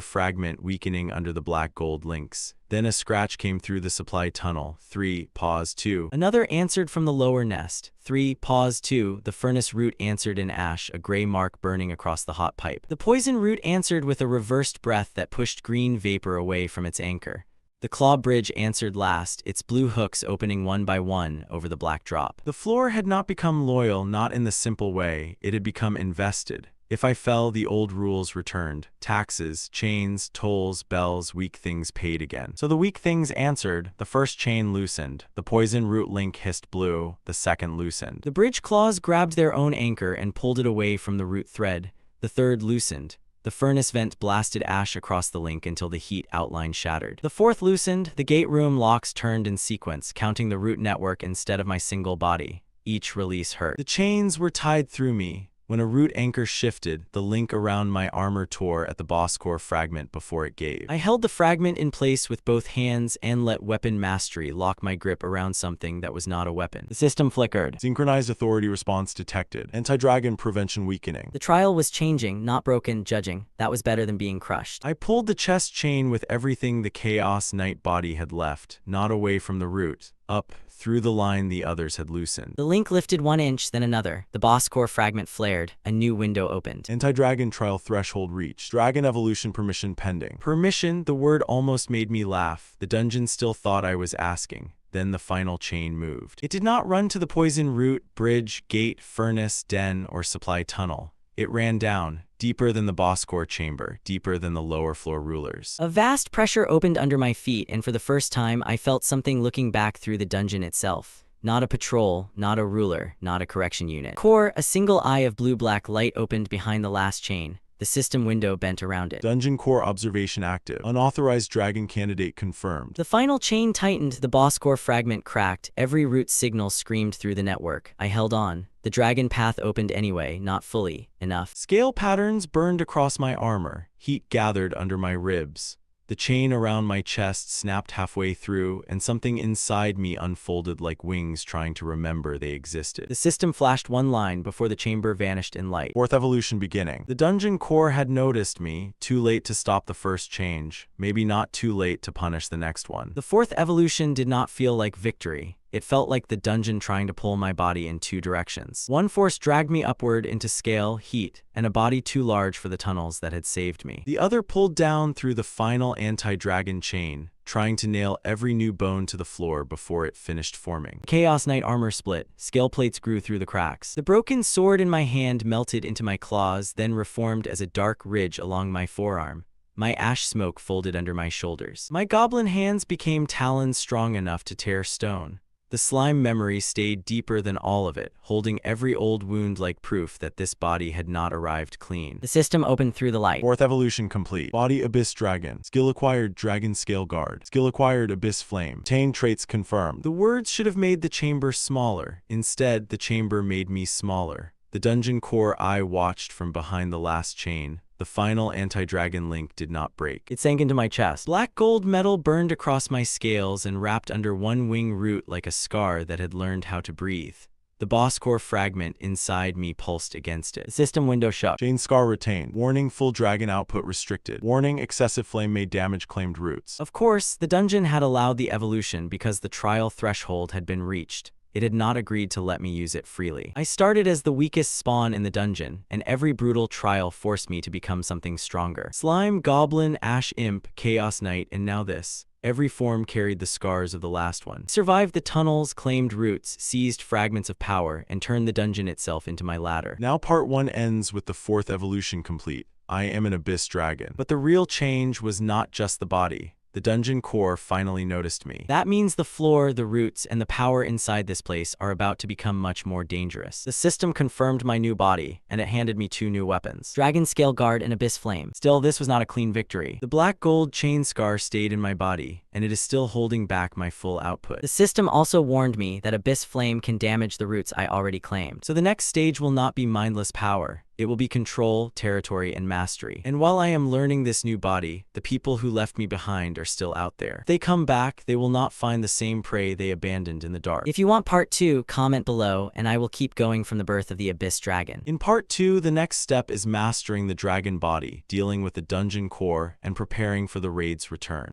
fragment weakening under the black gold links. Then a scratch came through the supply tunnel. 3, pause, 2. Another answered from the lower nest. 3, pause, 2. The furnace root answered in ash, a gray mark burning across the hot pipe. The poison root answered with a reversed breath that pushed green vapor away from its anchor. The claw bridge answered last, its blue hooks opening one by one over the black drop. The floor had not become loyal, not in the simple way. It had become invested. If I fell, the old rules returned. Taxes, chains, tolls, bells, weak things paid again. So the weak things answered. The first chain loosened. The poison root link hissed blue. The second loosened. The bridge claws grabbed their own anchor and pulled it away from the root thread. The third loosened. The furnace vent blasted ash across the link until the heat outline shattered. The fourth loosened. The gate room locks turned in sequence, counting the root network instead of my single body. Each release hurt. The chains were tied through me. When a root anchor shifted, the link around my armor tore at the boss core fragment before it gave. I held the fragment in place with both hands and let weapon mastery lock my grip around something that was not a weapon. The system flickered. Synchronized authority response detected. Anti-dragon prevention weakening. The trial was changing, not broken, judging. That was better than being crushed. I pulled the chest chain with everything the Chaos Knight body had left, not away from the root. Up, through the line the others had loosened. The link lifted 1 inch, then another. The boss core fragment flared. A new window opened. Anti-dragon trial threshold reached. Dragon evolution permission pending. Permission, the word almost made me laugh. The dungeon still thought I was asking. Then the final chain moved. It did not run to the poison root, bridge, gate, furnace, den, or supply tunnel. It ran down, deeper than the boss core chamber, deeper than the lower floor rulers. A vast pressure opened under my feet, and for the first time, I felt something looking back through the dungeon itself. Not a patrol, not a ruler, not a correction unit. Core, a single eye of blue-black light opened behind the last chain. The system window bent around it. Dungeon core observation active. Unauthorized dragon candidate confirmed. The final chain tightened, the boss core fragment cracked, every root signal screamed through the network. I held on. The dragon path opened anyway, not fully enough. Scale patterns burned across my armor. Heat gathered under my ribs. The chain around my chest snapped halfway through, and something inside me unfolded like wings trying to remember they existed. The system flashed one line before the chamber vanished in light. Fourth evolution beginning. The dungeon core had noticed me, too late to stop the first change, maybe not too late to punish the next one. The fourth evolution did not feel like victory. It felt like the dungeon trying to pull my body in 2 directions. One force dragged me upward into scale, heat, and a body too large for the tunnels that had saved me. The other pulled down through the final anti-dragon chain, trying to nail every new bone to the floor before it finished forming. Chaos Knight armor split. Scale plates grew through the cracks. The broken sword in my hand melted into my claws, then reformed as a dark ridge along my forearm. My ash smoke folded under my shoulders. My goblin hands became talons strong enough to tear stone. The slime memory stayed deeper than all of it, holding every old wound like proof that this body had not arrived clean. The system opened through the light. Fourth evolution complete. Body Abyss Dragon. Skill acquired Dragon Scale Guard. Skill acquired Abyss Flame. Obtained traits confirmed. The words should have made the chamber smaller. Instead, the chamber made me smaller. The dungeon core I watched from behind the last chain. The final anti-dragon link did not break. It sank into my chest. Black gold metal burned across my scales and wrapped under one wing root like a scar that had learned how to breathe. The boss core fragment inside me pulsed against it. The system window shut. Chain scar retained. Warning, full dragon output restricted. Warning, excessive flame may damage claimed roots. Of course, the dungeon had allowed the evolution because the trial threshold had been reached. it had not agreed to let me use it freely. I started as the weakest spawn in the dungeon, and every brutal trial forced me to become something stronger. Slime, goblin, ash imp, chaos knight, and now this. Every form carried the scars of the last one. I survived the tunnels, claimed roots, seized fragments of power, and turned the dungeon itself into my ladder. Now part 1 ends with the 4th evolution complete. I am an abyss dragon. But the real change was not just the body. The dungeon core finally noticed me. That means the floor, the roots, and the power inside this place are about to become much more dangerous. The system confirmed my new body, and it handed me 2 new weapons. Dragon Scale Guard and Abyss Flame. Still, this was not a clean victory. The black gold chain scar stayed in my body, and it is still holding back my full output. The system also warned me that Abyss Flame can damage the roots I already claimed. So the next stage will not be mindless power. It will be control, territory, and mastery. And while I am learning this new body, the people who left me behind are still out there. If they come back, they will not find the same prey they abandoned in the dark. If you want part 2, comment below, and I will keep going from the birth of the Abyss Dragon. In part 2, the next step is mastering the dragon body, dealing with the dungeon core, and preparing for the raid's return.